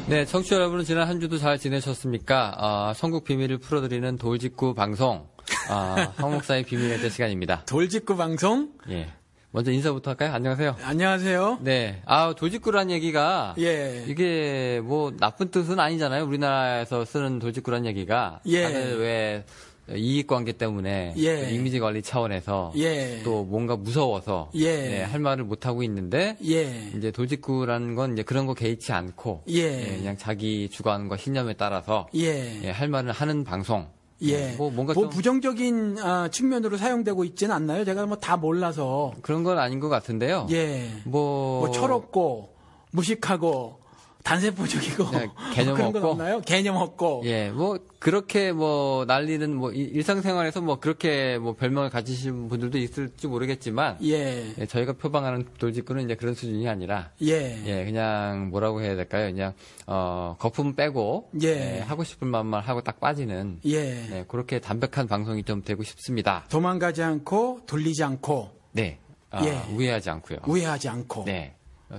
네, 청취자 여러분은 지난 한 주도 잘 지내셨습니까? 천국 비밀을 풀어드리는 돌직구 방송, 황 목사의 비밀의 대 시간입니다. 돌직구 방송? 예. 먼저 인사부터 할까요? 안녕하세요. 안녕하세요. 네. 돌직구란 얘기가, 예. 이게 뭐 나쁜 뜻은 아니잖아요. 우리나라에서 쓰는 돌직구란 얘기가. 예. 다들 왜 이익관계 때문에 예. 이미지 관리 차원에서 예. 또 뭔가 무서워서 예. 네, 할 말을 못 하고 있는데 예. 이제 돌직구라는 건 이제 그런 거 개의치 않고 예. 그냥 자기 주관과 신념에 따라서 예. 할 말을 하는 방송. 예. 뭔가 뭐 좀 부정적인 측면으로 사용되고 있지는 않나요? 제가 뭐 다 몰라서. 그런 건 아닌 것 같은데요. 예. 뭐 철없고 무식하고 단세포적이고 네, 개념 그런 건 없고. 없나요? 개념 없고. 예, 뭐 그렇게 뭐 난리는 뭐 일상생활에서 뭐 그렇게 뭐 별명을 가지신 분들도 있을지 모르겠지만 예. 예, 저희가 표방하는 돌직구는 이제 그런 수준이 아니라 예. 그냥 뭐라고 해야 될까요? 그냥 거품 빼고 예. 하고 싶은 말만 하고 딱 빠지는 예. 네, 그렇게 담백한 방송이 좀 되고 싶습니다. 도망가지 않고 돌리지 않고 네. 예. 우회하지 않고요. 우회하지 않고. 네.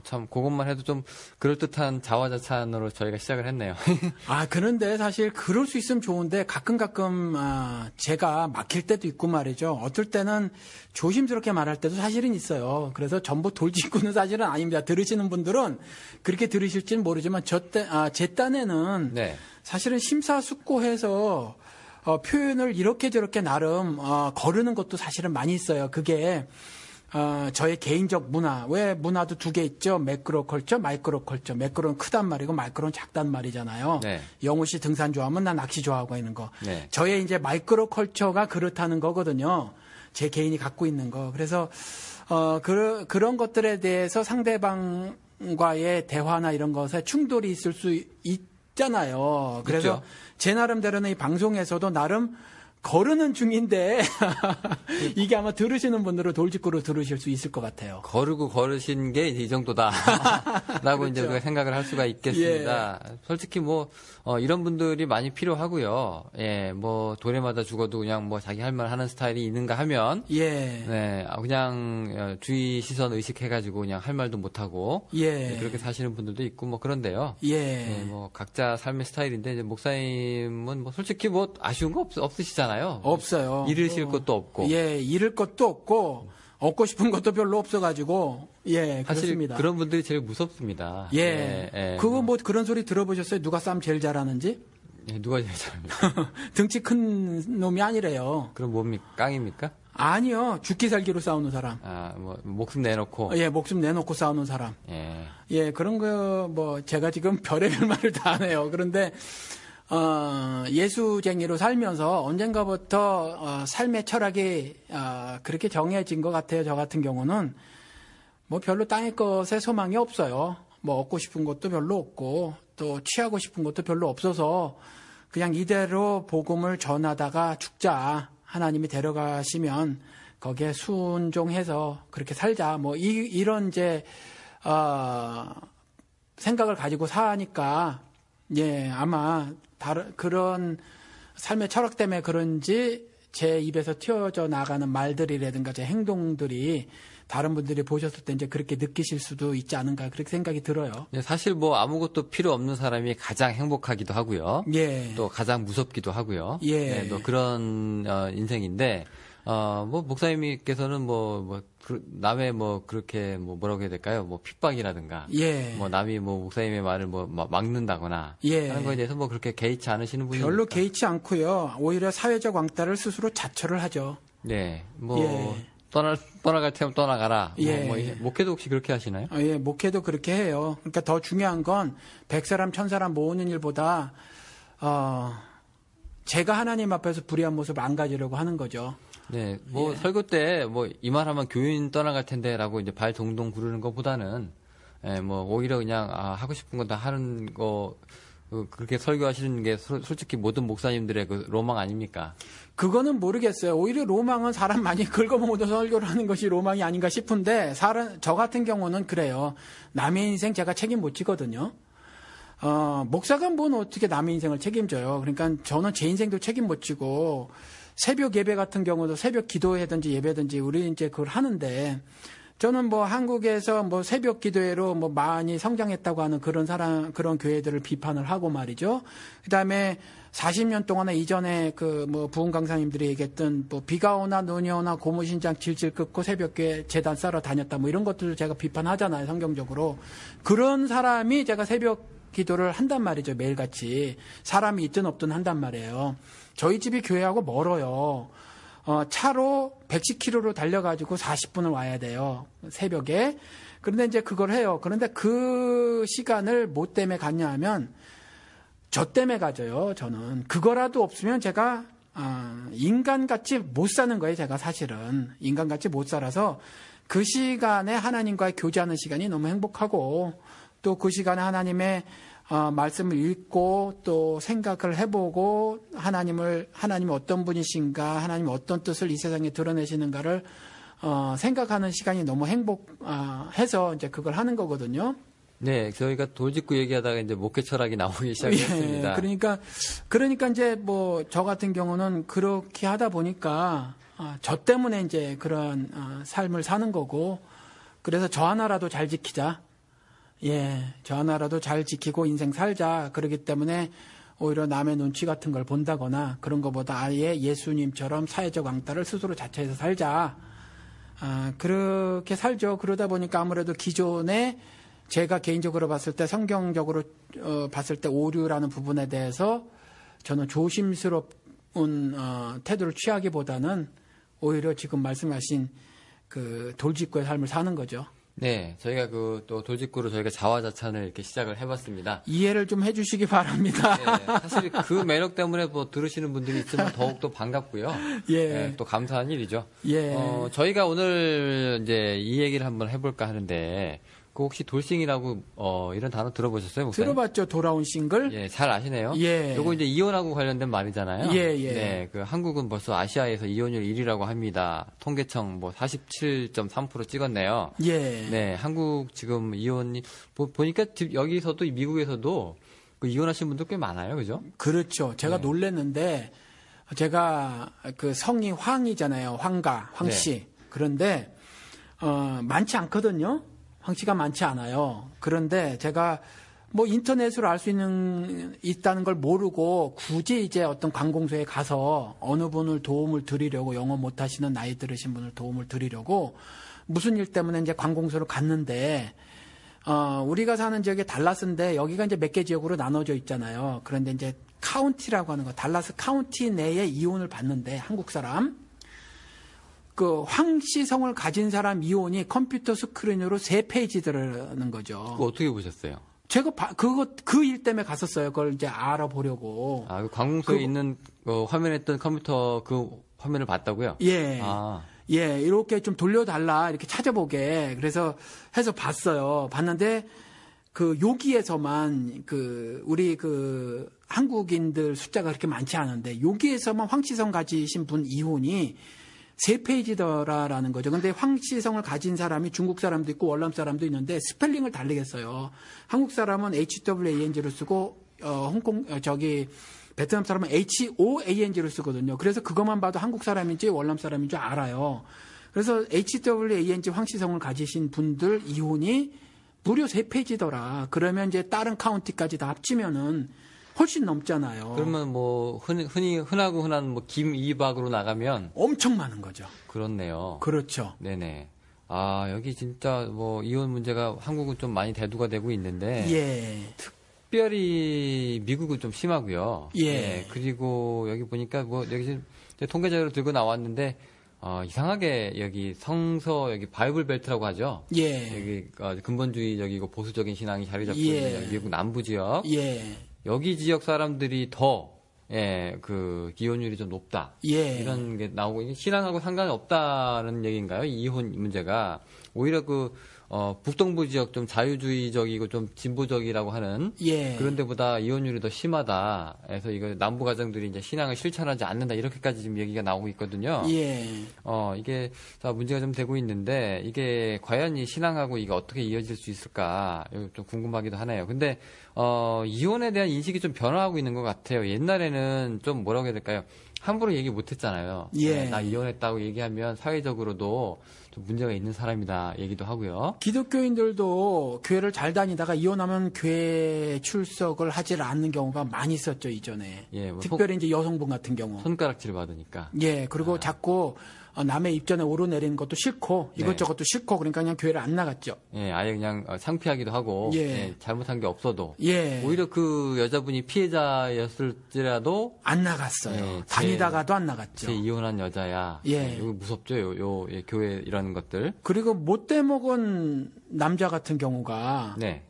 참 그것만 해도 좀 그럴듯한 자화자찬으로 저희가 시작을 했네요. 그런데 사실 그럴 수 있으면 좋은데 가끔 제가 막힐 때도 있고 말이죠. 어떨 때는 조심스럽게 말할 때도 사실은 있어요. 그래서 전부 돌직구는 사실은 아닙니다. 들으시는 분들은 그렇게 들으실지는 모르지만 제 딴에는 네. 사실은 심사숙고해서 표현을 이렇게 저렇게 나름 거르는 것도 사실은 많이 있어요. 그게 저의 개인적 문화. 왜 문화도 두 개 있죠? 매크로 컬처, 마이크로 컬처. 매크로는 크단 말이고 마이크로는 작단 말이잖아요. 네. 영우 씨 등산 좋아하면 난 낚시 좋아하고 있는 거. 네. 저의 이제 마이크로 컬처가 그렇다는 거거든요. 제 개인이 갖고 있는 거. 그래서 그런 것들에 대해서 상대방과의 대화나 이런 것에 충돌이 있을 수 있잖아요. 그래서 있죠. 제 나름대로는 이 방송에서도 나름 거르는 중인데 이게 아마 들으시는 분들은 돌직구로 들으실 수 있을 것 같아요. 거르신 게 이 정도다라고 그렇죠. 이제 우리가 생각을 할 수가 있겠습니다. 솔직히 뭐 이런 분들이 많이 필요하고요. 예, 뭐 도래마다 죽어도 그냥 뭐 자기 할 말 하는 스타일이 있는가 하면 네, 그냥 주의 시선 의식해가지고 그냥 할 말도 못 하고 그렇게 사시는 분들도 있고 뭐 그런데요. 예, 뭐 각자 삶의 스타일인데 이제 목사님은 뭐 솔직히 뭐 아쉬운 거 없으시잖아요. 없어요. 잃으실 것도 없고. 예, 잃을 것도 없고 얻고 싶은 것도 별로 없어가지고 사실 그렇습니다. 그런 분들이 제일 무섭습니다. 그거 뭐 그런 소리 들어보셨어요? 누가 싸움 제일 잘하는지? 예, 누가 제일 잘합니까? 등치 큰 놈이 아니래요. 그럼 뭡니까? 깡입니까? 아니요. 죽기 살기로 싸우는 사람. 뭐 목숨 내놓고. 예, 목숨 내놓고 싸우는 사람. 예. 그런 거 뭐 제가 지금 별의별 말을 다 하네요. 그런데 예수쟁이로 살면서 언젠가부터 삶의 철학이 그렇게 정해진 것 같아요. 저 같은 경우는 뭐 별로 땅의 것에 소망이 없어요. 뭐 얻고 싶은 것도 별로 없고 또 취하고 싶은 것도 별로 없어서 그냥 이대로 복음을 전하다가 죽자. 하나님이 데려가시면 거기에 순종해서 그렇게 살자. 뭐 이런 이제 생각을 가지고 사니까 아마 그런 삶의 철학 때문에 그런지 제 입에서 튀어져 나가는 말들이라든가 제 행동들이 다른 분들이 보셨을 때 이제 그렇게 느끼실 수도 있지 않은가 그렇게 생각이 들어요. 사실 뭐 아무것도 필요 없는 사람이 가장 행복하기도 하고요. 또 가장 무섭기도 하고요. 또 그런 인생인데 뭐 목사님께서는 남의 그렇게 뭐라고 해야 될까요? 뭐 핍박이라든가 뭐 남이 뭐 목사님의 말을 막는다거나 하는 거에 대해서 뭐 그렇게 개의치 않으시는 분이 별로 개의치 않고요. 오히려 사회적 왕따를 스스로 자처를 하죠. 떠나갈 테면 떠나가라. 목회도 혹시 그렇게 하시나요? 목회도 그렇게 해요. 그러니까 더 중요한 건 100사람, 1000사람 모으는 일보다 제가 하나님 앞에서 불의한 모습 안 가지려고 하는 거죠. 네, 설교 때 이 말하면 교인 떠나갈 텐데라고 이제 발 동동 구르는 것보다는 오히려 그냥 하고 싶은 거 다 하는 거 그렇게 설교하시는 게 솔직히 모든 목사님들의 그 로망 아닙니까? 그거는 모르겠어요. 오히려 로망은 사람 많이 긁어먹어도 설교를 하는 것이 로망이 아닌가 싶은데 저 같은 경우는 그래요. 남의 인생 제가 책임 못 지거든요. 목사가 뭔 어떻게 남의 인생을 책임져요. 그러니까 저는 제 인생도 책임 못 지고 새벽 예배 같은 경우도 새벽 기도회든지 예배든지 우리 이제 그걸 하는데 저는 뭐 한국에서 뭐 새벽 기도회로 뭐 많이 성장했다고 하는 그런 교회들을 비판을 하고 말이죠. 그 다음에 40년 동안에 이전에 그 뭐 부흥 강사님들이 얘기했던 뭐 비가 오나 눈이 오나 고무신장 질질 긋고 새벽교회 재단 싸러 다녔다 뭐 이런 것들을 제가 비판하잖아요, 성경적으로. 그런 사람이 제가 새벽 기도를 한단 말이죠, 매일같이. 사람이 있든 없든 한단 말이에요. 저희 집이 교회하고 멀어요. 차로 110km로 달려가지고 40분을 와야 돼요. 새벽에. 그런데 이제 그걸 해요. 그런데 그 시간을 뭐 때문에 갔냐 하면 저 때문에 가져요, 저는. 그거라도 없으면 제가, 인간같이 못 사는 거예요, 제가 사실은. 인간같이 못 살아서 그 시간에 하나님과의 교제하는 시간이 너무 행복하고 또 그 시간에 하나님의 말씀을 읽고 또 생각을 해보고 하나님 어떤 분이신가, 하나님 어떤 뜻을 이 세상에 드러내시는가를 생각하는 시간이 너무 행복해서 이제 그걸 하는 거거든요. 네, 저희가 돌직구 얘기하다가 이제 목회 철학이 나오기 시작했습니다. 예, 그러니까 이제 뭐 저 같은 경우는 그렇게 하다 보니까 저 때문에 이제 그런 삶을 사는 거고, 그래서 저 하나라도 잘 지키자. 예, 저 하나라도 잘 지키고 인생 살자. 그렇기 때문에 오히려 남의 눈치 같은 걸 본다거나 그런 것보다 아예 예수님처럼 사회적 왕따를 스스로 자처해서 살자. 그렇게 살죠. 그러다 보니까 아무래도 기존에 제가 개인적으로 봤을 때 성경적으로 봤을 때 오류라는 부분에 대해서 저는 조심스러운 태도를 취하기보다는 오히려 지금 말씀하신 그 돌직구의 삶을 사는 거죠. 네, 저희가 또 돌직구로 저희가 자화자찬을 이렇게 시작을 해봤습니다. 이해를 좀 해주시기 바랍니다. 네, 사실 그 매력 때문에 뭐 들으시는 분들이 있으면 더욱더 반갑고요. 예. 네, 또 감사한 일이죠. 예. 저희가 오늘 이제 이 얘기를 한번 해볼까 하는데, 그 혹시 돌싱이라고 이런 단어 들어보셨어요, 목사님? 들어봤죠, 돌아온 싱글. 예, 잘 아시네요. 예. 요거 이제 이혼하고 관련된 말이잖아요. 예, 예. 네, 그 한국은 벌써 아시아에서 이혼율 1위라고 합니다. 통계청 뭐 47.3% 찍었네요. 예. 네, 한국 지금 이혼이 보니까 여기서도 미국에서도 그 이혼하신 분들 꽤 많아요, 그죠? 그렇죠. 제가 네. 놀랐는데 제가 그 성이 황이잖아요, 황씨. 네. 그런데 많지 않거든요. 황씨가 많지 않아요. 그런데 제가 뭐 인터넷으로 알 수 있다는 걸 모르고 굳이 이제 어떤 관공서에 가서 어느 분을 도움을 드리려고, 영어 못하시는 나이 들으신 분을 도움을 드리려고 무슨 일 때문에 이제 관공서를 갔는데 우리가 사는 지역이 달라스인데 여기가 이제 몇 개 지역으로 나눠져 있잖아요. 그런데 이제 카운티라고 하는 거, 달라스 카운티 내에 이혼을 받는데 한국 사람. 그 황씨성을 가진 사람 이혼이 컴퓨터 스크린으로 3페이지 들어가는 거죠. 그거 어떻게 보셨어요? 제가 그 일 때문에 갔었어요. 그걸 이제 알아보려고. 그 관공서에 있는 화면에 뜬 컴퓨터 그 화면을 봤다고요? 예. 예, 이렇게 좀 돌려달라, 이렇게 찾아보게. 그래서 해서 봤어요. 봤는데 여기에서만 우리 한국인들 숫자가 그렇게 많지 않은데 여기에서만 황씨성 가지신 분 이혼이 3페이지더라라는 거죠. 근데 황씨성을 가진 사람이 중국 사람도 있고 월남 사람도 있는데 스펠링을 다르겠어요. 한국 사람은 HWANG로 쓰고 베트남 사람은 HOANG로 쓰거든요. 그래서 그것만 봐도 한국 사람인지 월남 사람인지 알아요. 그래서 HWANG 황씨성을 가지신 분들 이혼이 무려 3페이지더라. 그러면 이제 다른 카운티까지 다 합치면은 훨씬 넘잖아요. 그러면 뭐 흔하고 흔한 뭐 김이박으로 나가면 엄청 많은 거죠. 그렇네요. 그렇죠. 네네. 여기 진짜 뭐 이혼 문제가 한국은 좀 많이 대두가 되고 있는데 예. 특별히 미국은 좀 심하고요. 예. 네, 그리고 여기 보니까 뭐 여기 통계 자료를 들고 나왔는데 이상하게 여기 성서 여기 바이블 벨트라고 하죠. 예. 여기 근본주의적이고 보수적인 신앙이 자리 잡고 예. 있는 미국 남부 지역. 예. 여기 지역 사람들이 더 그 이혼율이 좀 높다. 예. 이런 게 나오고 신앙하고 상관이 없다는 얘기인가요? 이 이혼 문제가 오히려 북동부 지역 좀 자유주의적이고 좀 진보적이라고 하는 예. 그런 데보다 이혼율이 더 심하다. 그래서 이거 남부 가정들이 이제 신앙을 실천하지 않는다. 이렇게까지 지금 얘기가 나오고 있거든요. 예. 이게 다 문제가 좀 되고 있는데 이게 과연 이 신앙하고 이게 어떻게 이어질 수 있을까? 좀 궁금하기도 하네요. 근데 이혼에 대한 인식이 좀 변화하고 있는 것 같아요. 옛날에는 좀 뭐라고 해야 될까요? 함부로 얘기 못했잖아요. 예. 나 이혼했다고 얘기하면 사회적으로도 좀 문제가 있는 사람이다 얘기도 하고요. 기독교인들도 교회를 잘 다니다가 이혼하면 교회 출석을 하질 않는 경우가 많이 있었죠, 이전에. 예, 뭐 특별히 이제 여성분 같은 경우. 손가락질 받으니까. 예, 그리고 자꾸 남의 입전에 오르내리는 것도 싫고 이것저것도 싫고 그러니까 그냥 교회를 안 나갔죠. 예, 아예 그냥 창피하기도 하고 예, 잘못한 게 없어도 예. 오히려 그 여자분이 피해자였을지라도 안 나갔어요. 예, 다니다가도 안 나갔죠. 제 이혼한 여자야. 예, 이거 무섭죠. 예, 교회 이런 것들. 그리고 못돼 먹은 남자 같은 경우가 네.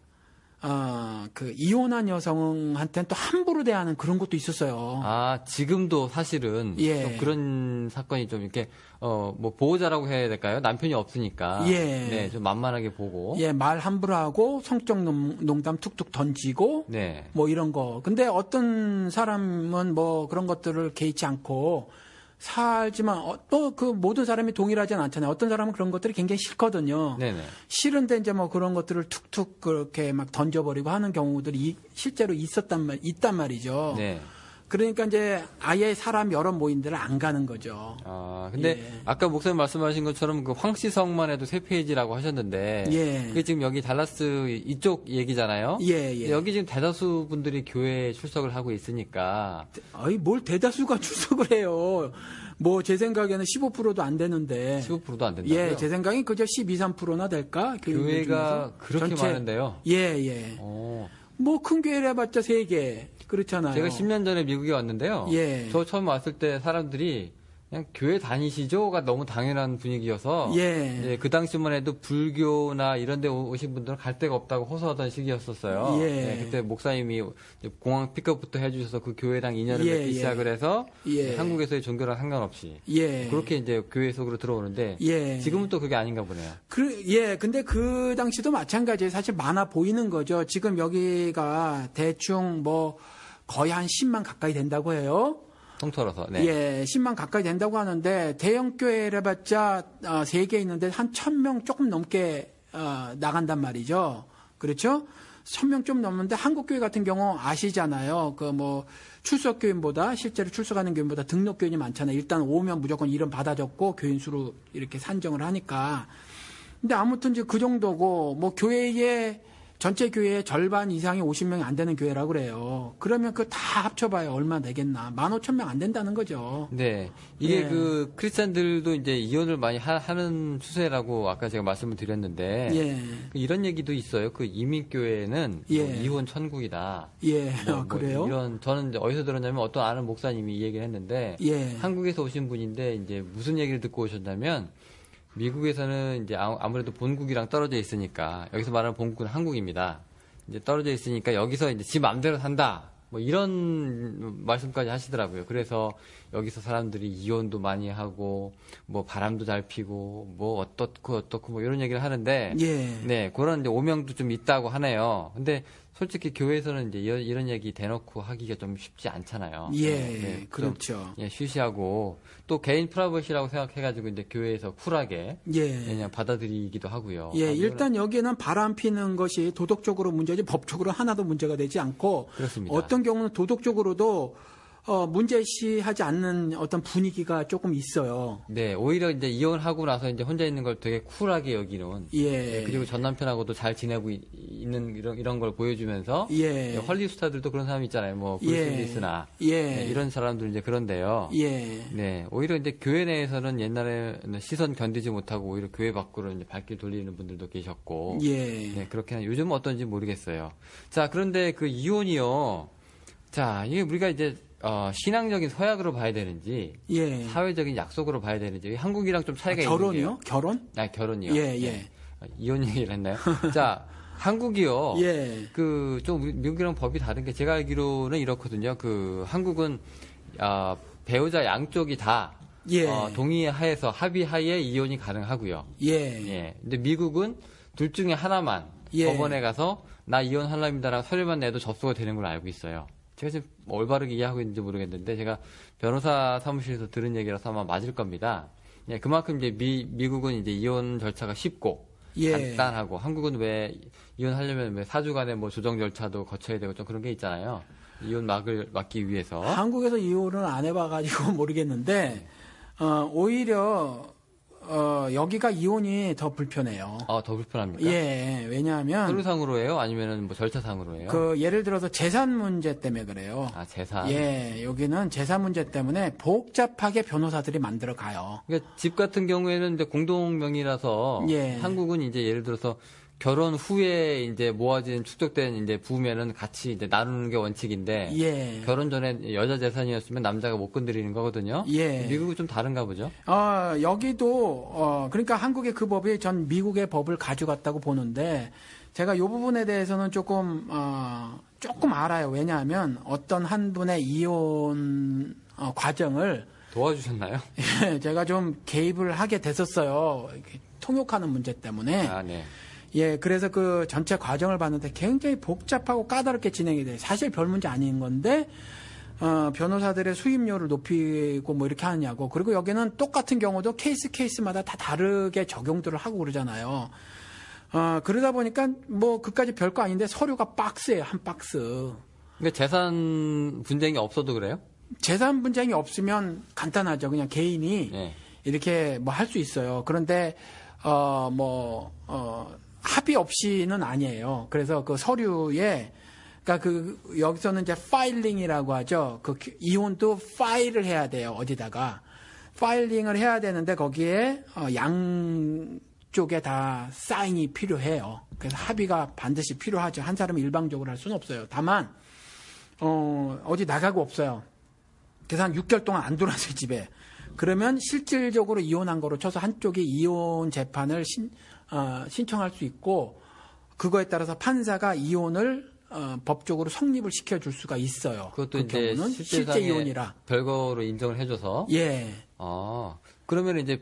그 이혼한 여성한테는 또 함부로 대하는 그런 것도 있었어요. 아, 지금도 사실은 예. 좀 그런 사건이 좀 이렇게 뭐 보호자라고 해야 될까요? 남편이 없으니까 예. 네, 좀 만만하게 보고 예, 말 함부로 하고 성적 농담 툭툭 던지고 네. 뭐 이런 거. 근데 어떤 사람은 뭐 그런 것들을 개의치 않고 살지만 또 그 모든 사람이 동일하지는 않잖아요. 어떤 사람은 그런 것들이 굉장히 싫거든요. 네네. 싫은데 이제 뭐 그런 것들을 툭툭 그렇게 막 던져버리고 하는 경우들이 실제로 있단 말이죠. 네. 그러니까 이제 아예 사람 여러 모임들을 안 가는 거죠. 아, 근데 예. 아까 목사님 말씀하신 것처럼 그 황씨성만 해도 3페이지라고 하셨는데 예. 그게 지금 여기 달라스 이쪽 얘기잖아요. 예, 예. 여기 지금 대다수 분들이 교회에 출석을 하고 있으니까 아이 뭘 대다수가 출석을 해요. 뭐 제 생각에는 15%도 안 되는데. 15%도 안 된다고요? 예, 제 생각엔 그저 12, 3%나 될까? 교회가 그렇게 전체. 많은데요? 예, 예. 뭐 큰 교회를 해봤자 3개. 그렇잖아요. 제가 10년 전에 미국에 왔는데요. 예. 저 처음 왔을 때 사람들이 그냥 교회 다니시죠가 너무 당연한 분위기여서 예. 예, 그 당시만 해도 불교나 이런 데 오신 분들은 갈 데가 없다고 호소하던 시기였었어요. 예. 예, 그때 목사님이 공항 픽업부터 해주셔서 그 교회랑 인연을 예, 맺기 예. 시작을 해서 예. 한국에서의 종교랑 상관없이 예. 그렇게 이제 교회 속으로 들어오는데 예. 지금은 또 그게 아닌가 보네요. 예, 근데 그 당시도 마찬가지예요. 사실 많아 보이는 거죠. 지금 여기가 대충 뭐 거의 한 10만 가까이 된다고 해요. 통틀어서. 네. 예, 10만 가까이 된다고 하는데 대형 교회를 봤자 3개 있는데 한 1000명 조금 넘게 나간단 말이죠. 그렇죠? 1000명 좀 넘는데 한국 교회 같은 경우 아시잖아요. 그 뭐 출석 교인보다 실제로 출석하는 교인보다 등록 교인이 많잖아요. 일단 오면 무조건 이름 받아 적고 교인 수로 이렇게 산정을 하니까. 근데 아무튼 이제 그 정도고 뭐 교회에 전체 교회의 절반 이상이 50명이 안 되는 교회라고 그래요. 그러면 그 다 합쳐봐야 얼마 되겠나. 15,000명 안 된다는 거죠. 네. 이게 예. 그 크리스찬들도 이제 이혼을 많이 하는 추세라고 아까 제가 말씀을 드렸는데 예. 이런 얘기도 있어요. 그 이민교회는 예. 뭐 이혼 천국이다. 예. 뭐 그래요? 이런 저는 이제 어디서 들었냐면 어떤 아는 목사님이 이 얘기를 했는데 예. 한국에서 오신 분인데 이제 무슨 얘기를 듣고 오셨냐면 미국에서는 이제 아무래도 본국이랑 떨어져 있으니까 여기서 말하는 본국은 한국입니다. 이제 떨어져 있으니까 여기서 이제 지 마음대로 산다. 뭐 이런 말씀까지 하시더라고요. 그래서 여기서 사람들이 이혼도 많이 하고 뭐 바람도 잘 피고 뭐 어떻고 뭐 이런 얘기를 하는데 예. 네, 그런 이제 오명도 좀 있다고 하네요. 근데 솔직히 교회에서는 이제 이런 얘기 대놓고 하기가 좀 쉽지 않잖아요. 예, 네, 그렇죠. 예, 쉬쉬하고 또 개인 프라이버시라고 생각해가지고 이제 교회에서 쿨하게 예. 그냥 받아들이기도 하고요. 예, 일단 여기는 바람 피는 것이 도덕적으로 문제지 법적으로 하나도 문제가 되지 않고 그렇습니다. 어떤 경우는 도덕적으로도 문제시하지 않는 어떤 분위기가 조금 있어요. 네, 오히려 이제 이혼하고 나서 이제 혼자 있는 걸 되게 쿨하게 여기는. 예. 네, 그리고 전 남편하고도 잘 지내고 있는 이런 걸 보여주면서. 예. 네, 헐리우드 스타들도 그런 사람 있잖아요. 뭐 브루스 예. 윌리스나. 예. 네, 이런 사람들 이제 그런데요. 예. 네, 오히려 이제 교회 내에서는 옛날에 시선 견디지 못하고 오히려 교회 밖으로 이제 발길 돌리는 분들도 계셨고. 예. 네, 그렇게 요즘은 어떤지 모르겠어요. 자, 그런데 그 이혼이요. 자, 이게 우리가 이제 신앙적인 서약으로 봐야 되는지, 예. 사회적인 약속으로 봐야 되는지, 한국이랑 좀 차이가 있는 결혼이요? 결혼? 아, 결혼이요. 예, 예. 네. 이혼 얘기를 했나요? 자, 한국이요. 예. 좀 미국이랑 법이 다른 게 제가 알기로는 이렇거든요. 한국은 배우자 양쪽이 다 예. 동의하에서 합의하에 이혼이 가능하고요. 예. 예. 근데 미국은 둘 중에 하나만 예. 법원에 가서 나 이혼하려입니다라고 서류만 내도 접수가 되는 걸로 알고 있어요. 제가 지금 올바르게 이해하고 있는지 모르겠는데 제가 변호사 사무실에서 들은 얘기라서 아마 맞을 겁니다. 예, 그만큼 이제 미국은 이제 이혼 절차가 쉽고 예. 간단하고 한국은 왜 이혼하려면 왜 사주간에 뭐 조정 절차도 거쳐야 되고 좀 그런 게 있잖아요. 이혼 막기 위해서. 한국에서 이혼을 안 해봐가지고 모르겠는데, 오히려, 여기가 이혼이 더 불편해요. 더 불편합니까? 예, 왜냐하면. 서류상으로 해요? 아니면은 뭐 절차상으로 해요? 예를 들어서 재산 문제 때문에 그래요. 재산. 예, 여기는 재산 문제 때문에 복잡하게 변호사들이 만들어 가요. 그러니까 집 같은 경우에는 이제 공동명의라서. 예. 한국은 이제 예를 들어서 결혼 후에 이제 모아진 축적된 이제 부면은 같이 이제 나누는 게 원칙인데. 예. 결혼 전에 여자 재산이었으면 남자가 못 건드리는 거거든요. 예. 미국은 좀 다른가 보죠? 여기도, 그러니까 한국의 그 법이 전 미국의 법을 가져갔다고 보는데, 제가 이 부분에 대해서는 조금 알아요. 왜냐하면 어떤 한 분의 이혼, 과정을. 도와주셨나요? 예, 제가 좀 개입을 하게 됐었어요. 통역하는 문제 때문에. 네. 예, 그래서 그 전체 과정을 봤는데 굉장히 복잡하고 까다롭게 진행이 돼요. 사실 별 문제 아닌 건데, 변호사들의 수임료를 높이고 뭐 이렇게 하느냐고. 그리고 여기는 똑같은 경우도 케이스마다 다 다르게 적용들을 하고 그러잖아요. 그러다 보니까 뭐 그까지 별거 아닌데 서류가 박스예요, 한 박스. 그러니까 재산 분쟁이 없어도 그래요? 재산 분쟁이 없으면 간단하죠. 그냥 개인이 네. 이렇게 뭐 할 수 있어요. 그런데, 합의 없이는 아니에요. 그래서 그 서류에, 그러니까 여기서는 이제 파일링이라고 하죠. 이혼도 파일을 해야 돼요. 어디다가. 파일링을 해야 되는데 거기에, 양쪽에 다 사인이 필요해요. 그래서 합의가 반드시 필요하죠. 한 사람이 일방적으로 할 수는 없어요. 다만, 어디 나가고 없어요. 그래서 한 6개월 동안 안 들어왔어요, 집에. 그러면 실질적으로 이혼한 거로 쳐서 한쪽이 이혼 재판을 신청할 수 있고, 그거에 따라서 판사가 이혼을 법적으로 성립을 시켜줄 수가 있어요. 그것도 그 이제 경우는 실제 이혼이라. 별거로 인정을 해줘서. 예. 그러면 이제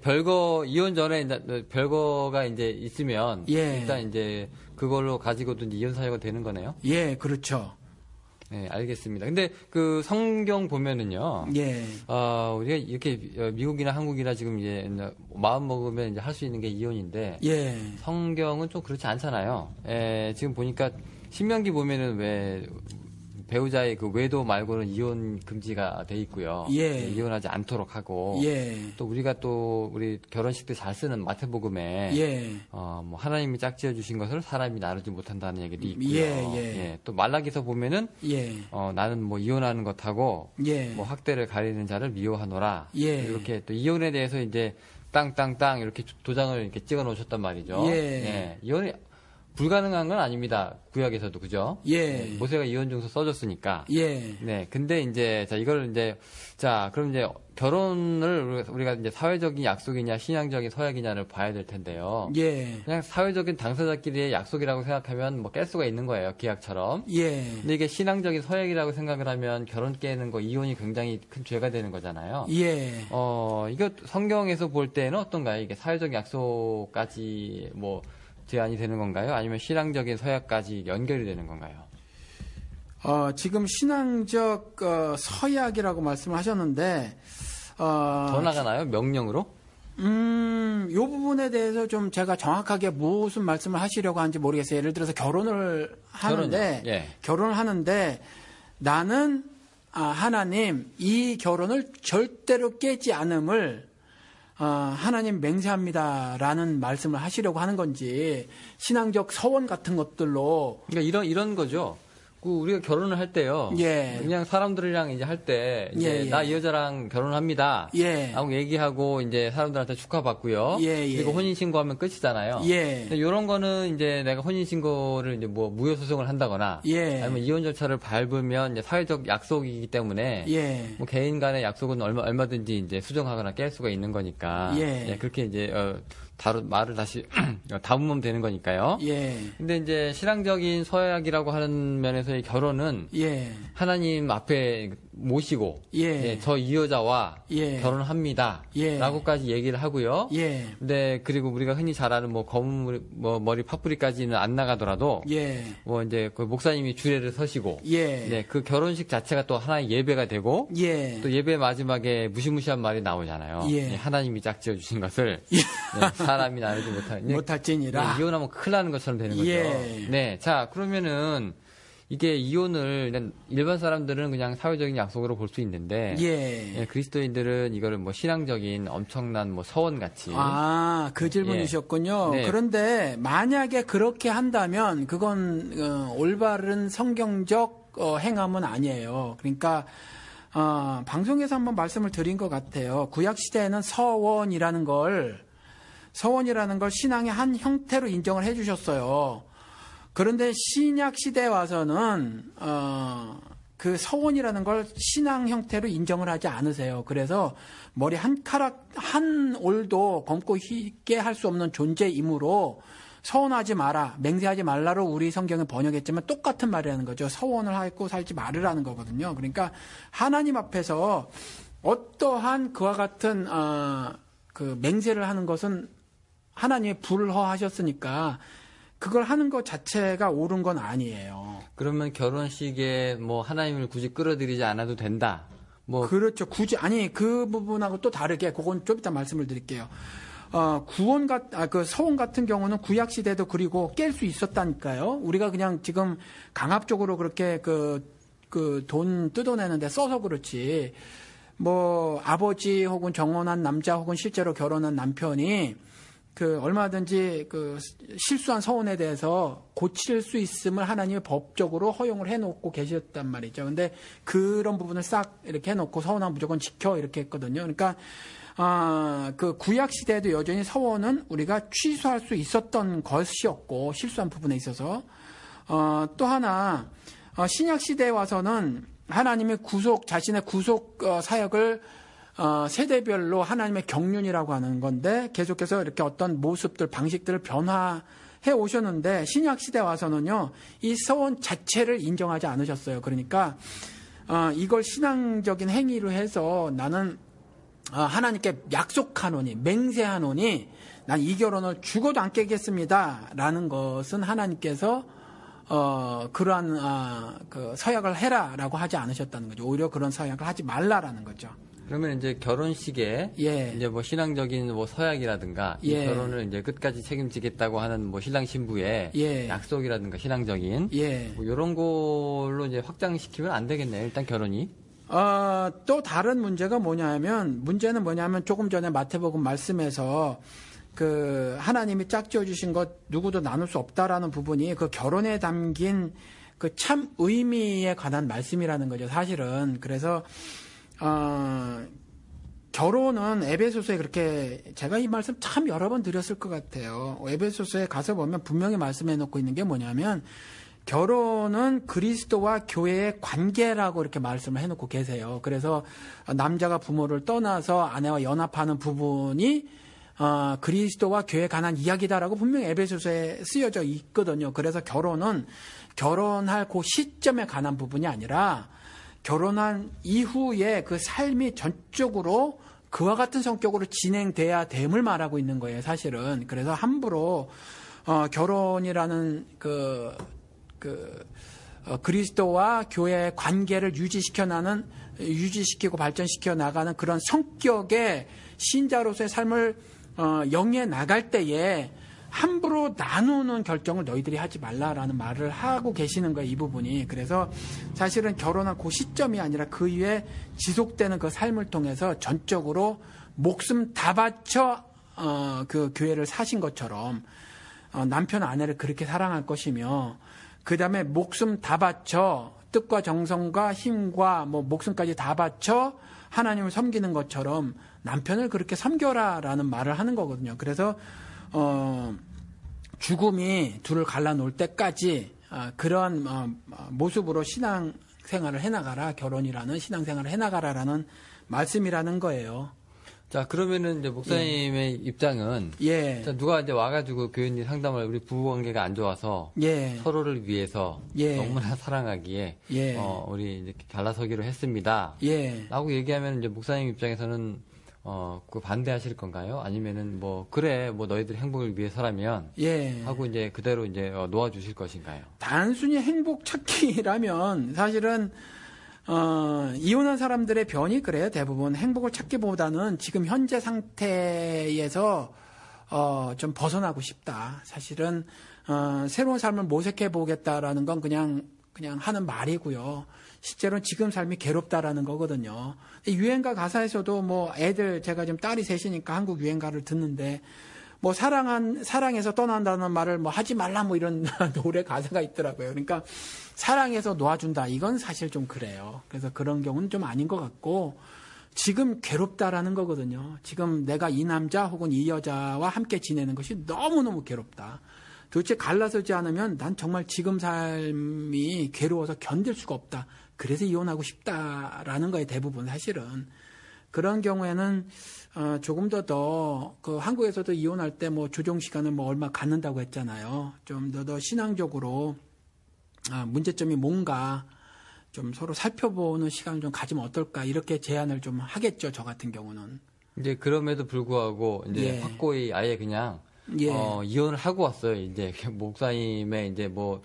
이혼 전에 이제 별거가 이제 있으면. 예. 일단 이제 그걸로 가지고도 이제 이혼 사유가 되는 거네요? 예, 그렇죠. 네, 알겠습니다. 근데 그 성경 보면은요. 예. 우리가 이렇게 미국이나 한국이나 지금 이제 마음 먹으면 이제 할 수 있는 게 이혼인데. 예. 성경은 좀 그렇지 않잖아요. 지금 보니까 신명기 보면은 왜 배우자의 그 외도 말고는 이혼 금지가 돼 있고요. 예. 이혼하지 않도록 하고. 예. 또 우리가 또 우리 결혼식 때 잘 쓰는 마태복음에 예. 뭐 하나님이 짝지어 주신 것을 사람이 나누지 못한다는 얘기도 있고요. 예. 또 말라기서 보면은 예. 나는 뭐 이혼하는 것하고 예. 뭐 학대를 가리는 자를 미워하노라. 예. 이렇게 또 이혼에 대해서 이제 땅 이렇게 도장을 이렇게 찍어 놓으셨단 말이죠. 예. 이혼이 불가능한 건 아닙니다. 구약에서도 그죠? 예. 모세가 이혼 증서 써줬으니까. 예. 네. 근데 이제 이걸 이제 그럼 이제 결혼을 우리가 이제 사회적인 약속이냐 신앙적인 서약이냐를 봐야 될 텐데요. 예. 그냥 사회적인 당사자끼리의 약속이라고 생각하면 뭐 깰 수가 있는 거예요. 계약처럼. 예. 근데 이게 신앙적인 서약이라고 생각을 하면 결혼 깨는 거 이혼이 굉장히 큰 죄가 되는 거잖아요. 예. 이거 성경에서 볼 때는 어떤가요? 이게 사회적 약속까지 뭐 제한이 되는 건가요? 아니면 신앙적인 서약까지 연결이 되는 건가요? 지금 신앙적 서약이라고 말씀을 하셨는데 더 나가나요? 명령으로? 요 부분에 대해서 좀 제가 정확하게 무슨 말씀을 하시려고 하는지 모르겠어요. 예를 들어서 결혼을 하는데 나는 하나님 이 결혼을 절대로 깨지 않음을 하나님 맹세합니다라는 말씀을 하시려고 하는 건지 신앙적 서원 같은 것들로 그러니까 이런 거죠. 우리가 결혼을 할 때요. 예. 그냥 사람들이랑 이제 할 때 이제 나 이 여자랑 결혼합니다. 예. 하고 얘기하고 이제 사람들한테 축하받고요. 그리고 혼인 신고하면 끝이잖아요. 근데 이런 거는 이제 내가 혼인 신고를 이제 뭐 무효 소송을 한다거나 아니면 이혼 절차를 밟으면 이제 사회적 약속이기 때문에 뭐 개인 간의 약속은 얼마든지 이제 수정하거나 깰 수가 있는 거니까 그렇게 이제 말을 다시 담으면 되는 거니까요. 근데 이제 신앙적인 서약이라고 하는 면에서의 결혼은 하나님 앞에 모시고 저 이 여자와 결혼합니다. 라고까지 얘기를 하고요. 근데 그리고 우리가 흔히 잘 아는 뭐 검은 머리 파뿌리까지는 안 나가더라도 뭐 이제 그 목사님이 주례를 서시고 그 결혼식 자체가 또 하나의 예배가 되고 또 예배 마지막에 무시무시한 말이 나오잖아요. 하나님이 짝지어 주신 것을 사람이 나누지 못할지니라. 이혼하면 큰일 나는 것처럼 되는 거죠. 자, 그러면은 이게 이혼을 그냥 일반 사람들은 그냥 사회적인 약속으로 볼 수 있는데 예, 그리스도인들은 이거를 뭐 신앙적인 엄청난 뭐 서원 같이 그 질문이셨군요. 네. 그런데 만약에 그렇게 한다면 그건 올바른 성경적 행함은 아니에요. 그러니까 방송에서 한번 말씀을 드린 것 같아요. 구약 시대에는 서원이라는 걸 신앙의 한 형태로 인정을 해주셨어요. 그런데 신약 시대에 와서는 그 서원이라는 걸 신앙 형태로 인정을 하지 않으세요. 그래서 머리 한 카락 한 올도 검고 희게 할 수 없는 존재이므로 서원하지 마라, 맹세하지 말라로 우리 성경에 번역했지만 똑같은 말이라는 거죠. 서원을 하고 살지 말으라는 거거든요. 그러니까 하나님 앞에서 어떠한 그와 같은 그 맹세를 하는 것은 하나님이 불허하셨으니까 그걸 하는 것 자체가 옳은 건 아니에요. 그러면 결혼식에 뭐 하나님을 굳이 끌어들이지 않아도 된다. 뭐 그렇죠. 굳이 그 부분하고 또 다르게 그건 좀 이따 말씀을 드릴게요. 그 서원 같은 경우는 구약 시대도 그리고 깰 수 있었다니까요. 우리가 그냥 지금 강압적으로 그렇게 그 돈 뜯어내는데 써서 그렇지. 뭐 아버지 혹은 정혼한 남자 혹은 실제로 결혼한 남편이 그 얼마든지 그 실수한 서원에 대해서 고칠 수 있음을 하나님이 법적으로 허용을 해놓고 계셨단 말이죠. 근데 그런 부분을 싹 이렇게 해놓고 서원은 무조건 지켜 이렇게 했거든요. 그러니까 그 구약 시대에도 여전히 서원은 우리가 취소할 수 있었던 것이었고 실수한 부분에 있어서 또 하나 신약 시대에 와서는 하나님의 자신의 구속 사역을 세대별로 하나님의 경륜이라고 하는 건데 계속해서 이렇게 어떤 모습들, 방식들을 변화해 오셨는데 신약 시대에 와서는요, 이 서원 자체를 인정하지 않으셨어요. 그러니까 이걸 신앙적인 행위로 해서 나는 하나님께 약속하노니, 맹세하노니 난 이 결혼을 죽어도 안 깨겠습니다 라는 것은 하나님께서 그러한 그 서약을 해라라고 하지 않으셨다는 거죠. 오히려 그런 서약을 하지 말라라는 거죠. 그러면 이제 결혼식에 이제 뭐 신앙적인 뭐 서약이라든가 이 결혼을 이제 끝까지 책임지겠다고 하는 뭐 신랑 신부의 약속이라든가 신앙적인 뭐 이런 걸로 이제 확장시키면 안 되겠네요. 일단 결혼이. 또 다른 문제는 뭐냐면 조금 전에 마태복음 말씀에서 그 하나님이 짝지어 주신 것 누구도 나눌 수 없다라는 부분이 그 결혼에 담긴 그 참 의미에 관한 말씀이라는 거죠. 사실은. 그래서 결혼은 에베소서에 그렇게 제가 이 말씀 참 여러 번 드렸을 것 같아요. 에베소서에 가서 보면 분명히 말씀해 놓고 있는 게 뭐냐면 결혼은 그리스도와 교회의 관계라고 이렇게 말씀을 해놓고 계세요. 그래서 남자가 부모를 떠나서 아내와 연합하는 부분이 그리스도와 교회에 관한 이야기다라고 분명히 에베소서에 쓰여져 있거든요. 그래서 결혼은 결혼할 그 시점에 관한 부분이 아니라 결혼한 이후에 그 삶이 전적으로 그와 같은 성격으로 진행돼야 됨을 말하고 있는 거예요, 사실은. 그래서 함부로 결혼이라는 그리스도와 교회의 관계를 유지시키고 발전시켜 나가는 그런 성격의 신자로서의 삶을 영위해 나갈 때에 함부로 나누는 결정을 너희들이 하지 말라라는 말을 하고 계시는 거예요, 이 부분이. 그래서 사실은 결혼한 그 시점이 아니라 그 이후에 지속되는 그 삶을 통해서 전적으로 목숨 다 바쳐 그 교회를 사신 것처럼 남편 아내를 그렇게 사랑할 것이며 그 다음에 목숨 다 바쳐 뜻과 정성과 힘과 뭐 목숨까지 다 바쳐 하나님을 섬기는 것처럼 남편을 그렇게 섬겨라라는 말을 하는 거거든요. 그래서 죽음이 둘을 갈라놓을 때까지 그런 모습으로 신앙생활을 해나가라, 결혼이라는 신앙생활을 해나가라라는 말씀이라는 거예요. 자, 그러면은 이제 목사님의 입장은 자, 누가 이제 와가지고 교인이 상담을 우리 부부관계가 안 좋아서 서로를 위해서 너무나 사랑하기에 우리 이제 갈라서기로 했습니다. 라고 얘기하면 이제 목사님 입장에서는 그 반대하실 건가요? 아니면은 뭐 그래 뭐 너희들 행복을 위해서라면 하고 이제 그대로 이제 놓아주실 것인가요? 단순히 행복 찾기라면 사실은 이혼한 사람들의 변이 그래요. 대부분 행복을 찾기보다는 지금 현재 상태에서 좀 벗어나고 싶다. 사실은 새로운 삶을 모색해 보겠다라는 건 그냥 그냥 하는 말이고요. 실제로는 지금 삶이 괴롭다라는 거거든요. 유행가 가사에서도 뭐 애들, 제가 지금 딸이 셋이니까 한국 유행가를 듣는데 뭐 사랑해서 떠난다는 말을 뭐 하지 말라 뭐 이런 노래 가사가 있더라고요. 그러니까 사랑해서 놓아준다. 이건 사실 좀 그래요. 그래서 그런 경우는 좀 아닌 것 같고, 지금 괴롭다라는 거거든요. 지금 내가 이 남자 혹은 이 여자와 함께 지내는 것이 너무너무 괴롭다. 도대체 갈라서지 않으면 난 정말 지금 삶이 괴로워서 견딜 수가 없다. 그래서 이혼하고 싶다라는 거에 대부분 사실은. 그런 경우에는 조금 더 그 한국에서도 이혼할 때 뭐 조정 시간을 뭐 얼마 갖는다고 했잖아요. 좀 더 신앙적으로 문제점이 뭔가 좀 서로 살펴보는 시간을 좀 가지면 어떨까, 이렇게 제안을 좀 하겠죠. 저 같은 경우는. 이제 그럼에도 불구하고 이제 확고히 아예 그냥 이혼을 하고 왔어요. 이제 목사님의 이제 뭐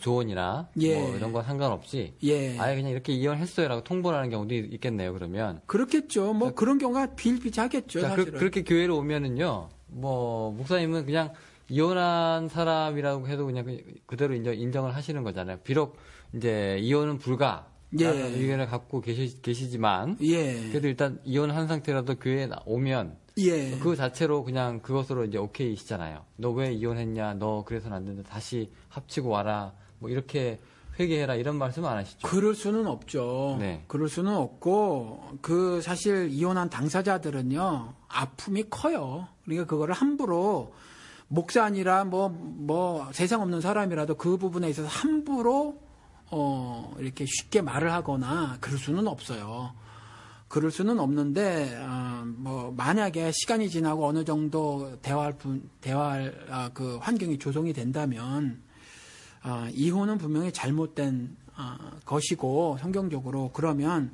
조언이나 뭐 이런 건 상관없이 아예 그냥 이렇게 이혼했어요라고 통보를 하는 경우도 있겠네요. 그러면 그렇겠죠. 뭐 그런 경우가 비일비재하겠죠. 사실은. 그렇게 교회로 오면은요, 뭐 목사님은 그냥 이혼한 사람이라고 해도 그냥 그대로 인정을 하시는 거잖아요. 비록 이제 이혼은 불가 라는 의견을 갖고 계시지만 그래도 일단 이혼한 상태라도 교회에 오면 그 자체로 그냥 그것으로 이제 오케이시잖아요. 너 왜 이혼했냐? 너 그래서는 안 된다. 다시 합치고 와라. 뭐 이렇게 회개해라, 이런 말씀 안 하시죠? 그럴 수는 없죠. 네. 그럴 수는 없고, 사실 이혼한 당사자들은요, 아픔이 커요. 그러니까 그거를 함부로, 목사 아니라 뭐 세상 없는 사람이라도 그 부분에 있어서 함부로 이렇게 쉽게 말을 하거나 그럴 수는 없어요. 그럴 수는 없는데, 뭐 만약에 시간이 지나고 어느 정도 대화할 그 환경이 조성이 된다면, 이혼은 분명히 잘못된 것이고, 성경적으로. 그러면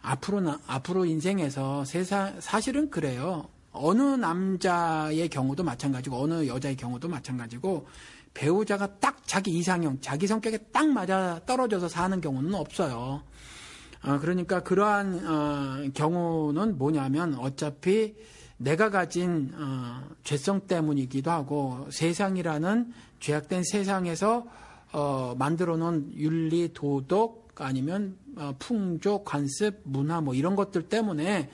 앞으로 인생에서 사실은 그래요. 어느 남자의 경우도 마찬가지고 어느 여자의 경우도 마찬가지고, 배우자가 딱 자기 이상형, 자기 성격에 딱 맞아 떨어져서 사는 경우는 없어요. 그러니까 그러한 경우는 뭐냐면, 어차피 내가 가진 죄성 때문이기도 하고, 세상이라는 죄악된 세상에서 만들어 놓은 윤리, 도덕, 아니면 풍조, 관습, 문화 뭐 이런 것들 때문에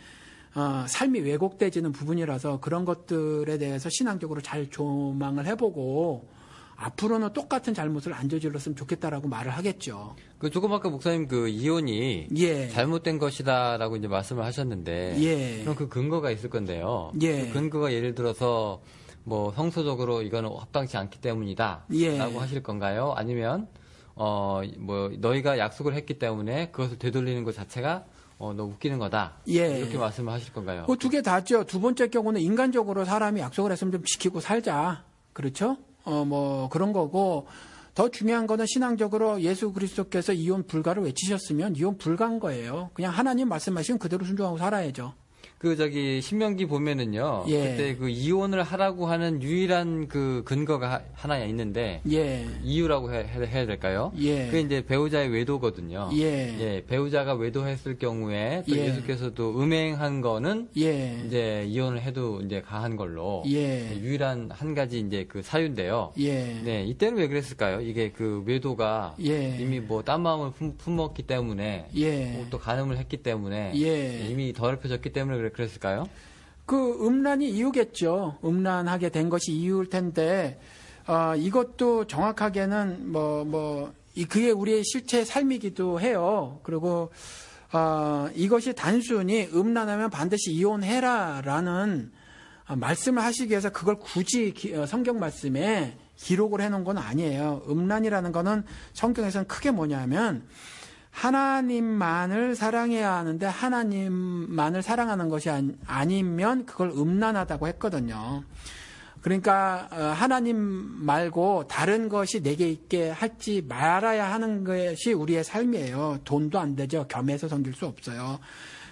삶이 왜곡되지는 부분이라서, 그런 것들에 대해서 신앙적으로 잘 조망을 해보고 앞으로는 똑같은 잘못을 안 저질렀으면 좋겠다라고 말을 하겠죠. 조금 아까 목사님 이혼이 잘못된 것이다라고 이제 말씀을 하셨는데, 그럼 그 근거가 있을 건데요. 그 근거가 예를 들어서 뭐 성서적으로 이거는 합당치 않기 때문이다라고 하실 건가요? 아니면 뭐 너희가 약속을 했기 때문에 그것을 되돌리는 것 자체가 너 웃기는 거다. 이렇게 말씀을 하실 건가요? 그 두 개 다죠. 두 번째 경우는 인간적으로 사람이 약속을 했으면 좀 지키고 살자. 그렇죠? 뭐 그런 거고, 더 중요한 거는 신앙적으로 예수 그리스도께서 이혼 불가를 외치셨으면 이혼 불가한 거예요. 그냥 하나님 말씀하시면 그대로 순종하고 살아야죠. 신명기 보면은요, 그때 이혼을 하라고 하는 유일한 근거가 하나 있는데, 이유라고 해야 될까요? 그게 이제 배우자의 외도거든요. 배우자가 외도했을 경우에 또 예수께서도 음행한 거는 이제 이혼을 해도 이제 가한 걸로 유일한 한 가지 이제 사유인데요. 네, 이때는 왜 그랬을까요? 이게 외도가 이미 뭐 딴 마음을 품었기 때문에, 또 간음을 했기 때문에, 이미 더럽혀졌기 때문에 그랬을까요? 음란이 이유겠죠. 음란하게 된 것이 이유일 텐데, 이것도 정확하게는 그게 우리의 실제 삶이기도 해요. 그리고, 이것이 단순히 음란하면 반드시 이혼해라라는 말씀을 하시기 위해서 그걸 굳이 성경 말씀에 기록을 해놓은 건 아니에요. 음란이라는 거는 성경에서는 크게 뭐냐면, 하나님만을 사랑해야 하는데 하나님만을 사랑하는 것이 아니면 그걸 음란하다고 했거든요. 그러니까 하나님 말고 다른 것이 내게 있게 할지 말아야 하는 것이 우리의 삶이에요. 돈도 안 되죠. 겸해서 섬길 수 없어요.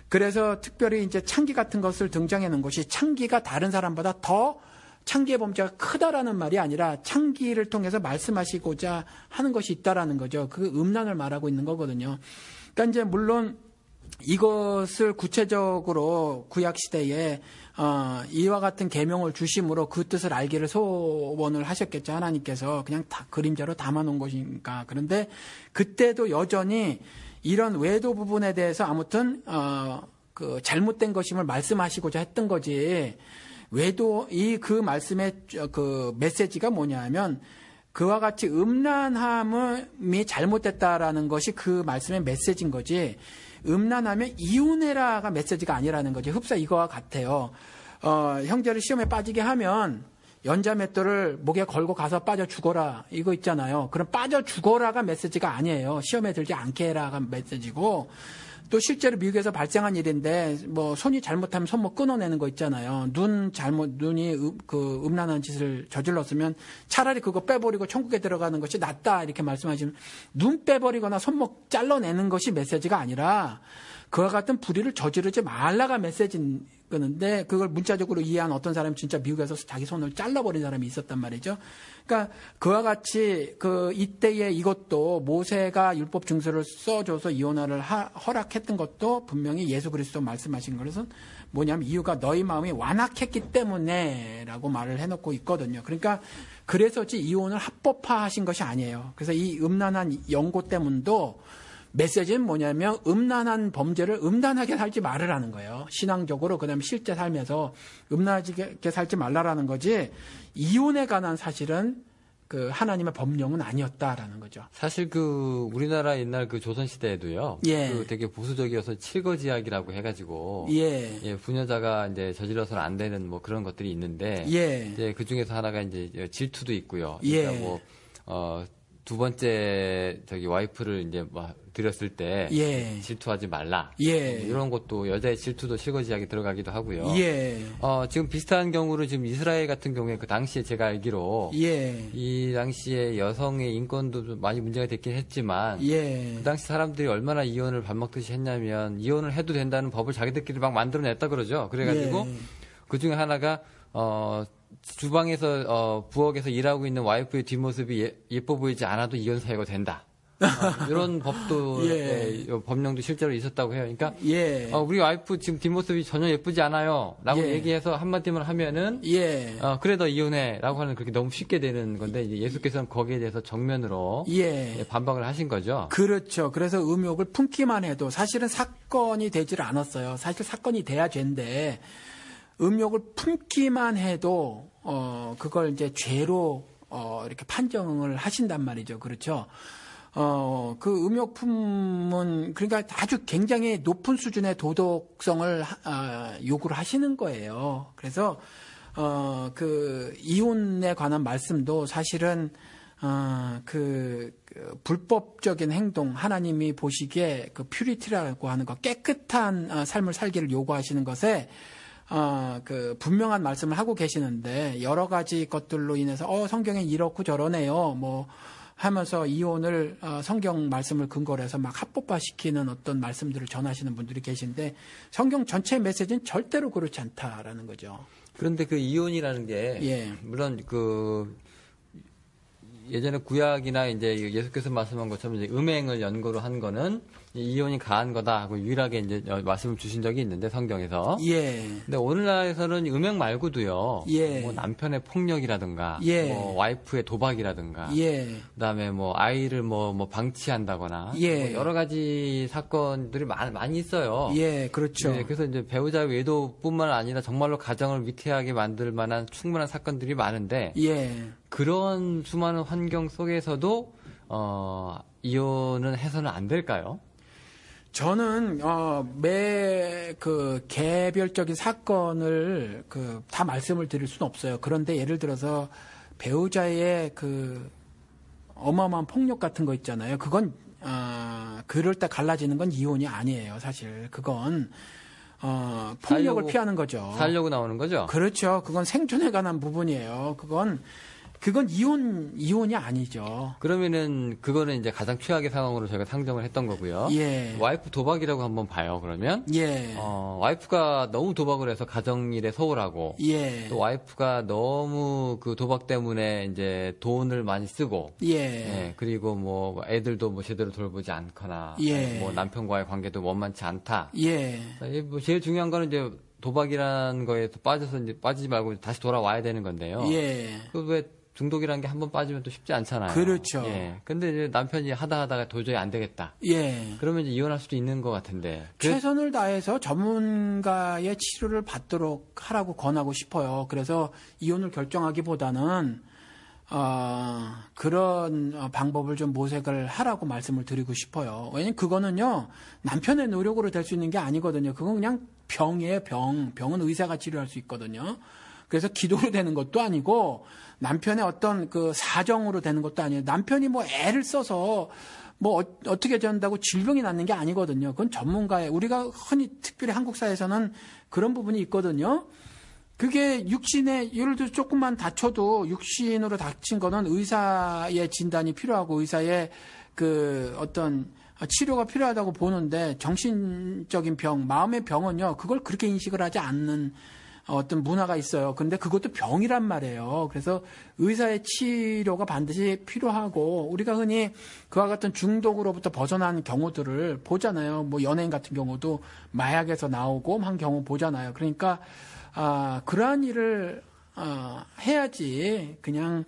그래서 특별히 이제 창기 같은 것을 등장해 놓은 것이, 창기가 다른 사람보다 더 창기의 범죄가 크다라는 말이 아니라 창기를 통해서 말씀하시고자 하는 것이 있다라는 거죠. 그 음란을 말하고 있는 거거든요. 그러니까 이제 물론 이것을 구체적으로 구약 시대에 이와 같은 계명을 주심으로 그 뜻을 알기를 소원을 하셨겠죠. 하나님께서 그냥 다 그림자로 담아놓은 것이니까. 그런데 그때도 여전히 이런 외도 부분에 대해서 아무튼 그 잘못된 것임을 말씀하시고자 했던 거지. 외도 그 말씀의 그 메시지가 뭐냐면 그와 같이 음란함이 잘못됐다라는 것이 그 말씀의 메시지인 거지. 음란하면 이혼해라가 메시지가 아니라는 거지. 흡사 이거와 같아요. 형제를 시험에 빠지게 하면 연자맷돌을 목에 걸고 가서 빠져 죽어라 이거 있잖아요. 그럼 빠져 죽어라가 메시지가 아니에요. 시험에 들지 않게 해라가 메시지고, 또 실제로 미국에서 발생한 일인데 뭐 손이 잘못하면 손목 끊어내는 거 있잖아요. 눈이 그 음란한 짓을 저질렀으면 차라리 그거 빼버리고 천국에 들어가는 것이 낫다 이렇게 말씀하시면, 눈 빼버리거나 손목 잘라내는 것이 메시지가 아니라 그와 같은 불의를 저지르지 말라가 메시지인 건데, 그걸 문자적으로 이해한 어떤 사람이 진짜 미국에서 자기 손을 잘라버린 사람이 있었단 말이죠. 그러니까 그와 같이 이때에 이것도 모세가 율법 증서를 써줘서 이혼을 허락했던 것도 분명히 예수 그리스도 말씀하신 것은 뭐냐면 이유가 너희 마음이 완악했기 때문에라고 말을 해놓고 있거든요. 그러니까 그래서지 이혼을 합법화하신 것이 아니에요. 그래서 이 음란한 연고 때문도 메시지는 뭐냐면 음란한 범죄를 음란하게 살지 말으라는 거예요. 신앙적으로, 그다음에 실제 삶에서 음란하게 살지 말라라는 거지, 이혼에 관한 사실은 그 하나님의 법령은 아니었다라는 거죠. 사실 그 우리나라 옛날 그 조선 시대에도요. 예. 그 되게 보수적이어서 칠거지약이라고 해가지고 예. 부녀자가 이제 저질러서는 안 되는 뭐 그런 것들이 있는데, 예. 이제 그 중에서 하나가 이제 질투도 있고요. 예. 그러니까 뭐 두 번째 와이프를 이제 막 드렸을 때 예. 질투하지 말라. 예. 이런 것도 여자의 질투도 실거지약에 들어가기도 하고요. 예. 지금 비슷한 경우로 지금 이스라엘 같은 경우에 그 당시에 제가 알기로 예. 이 당시에 여성의 인권도 좀 많이 문제가 됐긴 했지만 예. 그 당시 사람들이 얼마나 이혼을 밥 먹듯이 했냐면 이혼을 해도 된다는 법을 자기들끼리 막 만들어냈다 그러죠. 그래가지고 예. 그 중에 하나가 주방에서 부엌에서 일하고 있는 와이프의 뒷모습이 예뻐 보이지 않아도 이혼 사유가 된다. 이런 법도 예. 법령도 실제로 있었다고 해요. 그러니까 예. 우리 와이프 지금 뒷모습이 전혀 예쁘지 않아요.라고 예. 얘기해서 한마디만 하면은 예. 그래 너 이혼해.라고 하는 그렇게 너무 쉽게 되는 건데 이제 예수께서는 거기에 대해서 정면으로 예. 반박을 하신 거죠. 그렇죠. 그래서 음욕을 품기만 해도 사실은 사건이 되질 않았어요. 사실 사건이 돼야 죄인데 음욕을 품기만 해도 그걸 이제 죄로 이렇게 판정을 하신단 말이죠. 그렇죠. 그 음욕품은 그러니까 아주 굉장히 높은 수준의 도덕성을 요구를 하시는 거예요. 그래서 그 이혼에 관한 말씀도 사실은 그 불법적인 행동, 하나님이 보시기에 그 퓨리티라고 하는 거, 깨끗한 삶을 살기를 요구하시는 것에 그 분명한 말씀을 하고 계시는데, 여러 가지 것들로 인해서 성경엔 이렇고 저러네요 뭐 하면서 이혼을 성경 말씀을 근거로 해서 막 합법화시키는 어떤 말씀들을 전하시는 분들이 계신데, 성경 전체 메시지는 절대로 그렇지 않다라는 거죠. 그런데 그 이혼이라는 게 예. 물론 그 예전에 구약이나 이제 예수께서 말씀한 것처럼 이제 음행을 연고로 한 거는 이혼이 가한 거다 하고 유일하게 이제 말씀을 주신 적이 있는데, 성경에서. 예. 근데 오늘날에서는 음행 말고도요. 예. 뭐 남편의 폭력이라든가, 예. 뭐 와이프의 도박이라든가, 예. 그다음에 뭐 아이를 뭐 방치한다거나, 예. 뭐 여러 가지 사건들이 많이 있어요. 예, 그렇죠. 네, 그래서 이제 배우자 외도뿐만 아니라 정말로 가정을 위태하게 만들 만한 충분한 사건들이 많은데, 예. 그런 수많은 환경 속에서도 이혼은 해서는 안 될까요? 저는 매 그 개별적인 사건을 다 말씀을 드릴 수는 없어요. 그런데 예를 들어서 배우자의 그 어마어마한 폭력 같은 거 있잖아요. 그건 그럴 때 갈라지는 건 이혼이 아니에요. 사실 그건 폭력을 피하는 거죠. 살려고 나오는 거죠? 그렇죠. 그건 생존에 관한 부분이에요. 그건 그건 이혼이 아니죠. 그러면은 그거는 이제 가장 최악의 상황으로 저희가 상정을 했던 거고요. 예. 와이프 도박이라고 한번 봐요. 그러면 예. 와이프가 너무 도박을 해서 가정일에 소홀하고 예. 또 와이프가 너무 그 도박 때문에 이제 돈을 많이 쓰고 예. 예. 그리고 뭐 애들도 뭐 제대로 돌보지 않거나 예. 뭐 남편과의 관계도 원만치 않다. 예. 뭐 제일 중요한 거는 이제 도박이라는 거에서 빠져서 이제 빠지지 말고 다시 돌아와야 되는 건데요. 예. 그 왜 중독이라는 게 한번 빠지면 또 쉽지 않잖아요. 그렇죠. 예. 근데 이제 남편이 하다가 도저히 안 되겠다. 예. 그러면 이제 이혼할 수도 있는 것 같은데. 최선을 다해서 전문가의 치료를 받도록 하라고 권하고 싶어요. 그래서 이혼을 결정하기보다는 그런 방법을 좀 모색을 하라고 말씀을 드리고 싶어요. 왜냐면 그거는요, 남편의 노력으로 될 수 있는 게 아니거든요. 그건 그냥 병이에요, 병. 병은 의사가 치료할 수 있거든요. 그래서 기도로 되는 것도 아니고, 남편의 어떤 그 사정으로 되는 것도 아니에요. 남편이 뭐 애를 써서 뭐 어떻게 된다고 질병이 낫는 게 아니거든요. 그건 전문가의, 우리가 흔히 특별히 한국 사회에서는 그런 부분이 있거든요. 그게 육신에, 예를 들어 조금만 다쳐도 육신으로 다친 거는 의사의 진단이 필요하고 의사의 그 어떤 치료가 필요하다고 보는데 정신적인 병, 마음의 병은요, 그걸 그렇게 인식을 하지 않는 어떤 문화가 있어요. 그런데 그것도 병이란 말이에요. 그래서 의사의 치료가 반드시 필요하고 우리가 흔히 그와 같은 중독으로부터 벗어난 경우들을 보잖아요. 뭐 연예인 같은 경우도 마약에서 나오고 한 경우 보잖아요. 그러니까 그러한 일을 해야지 그냥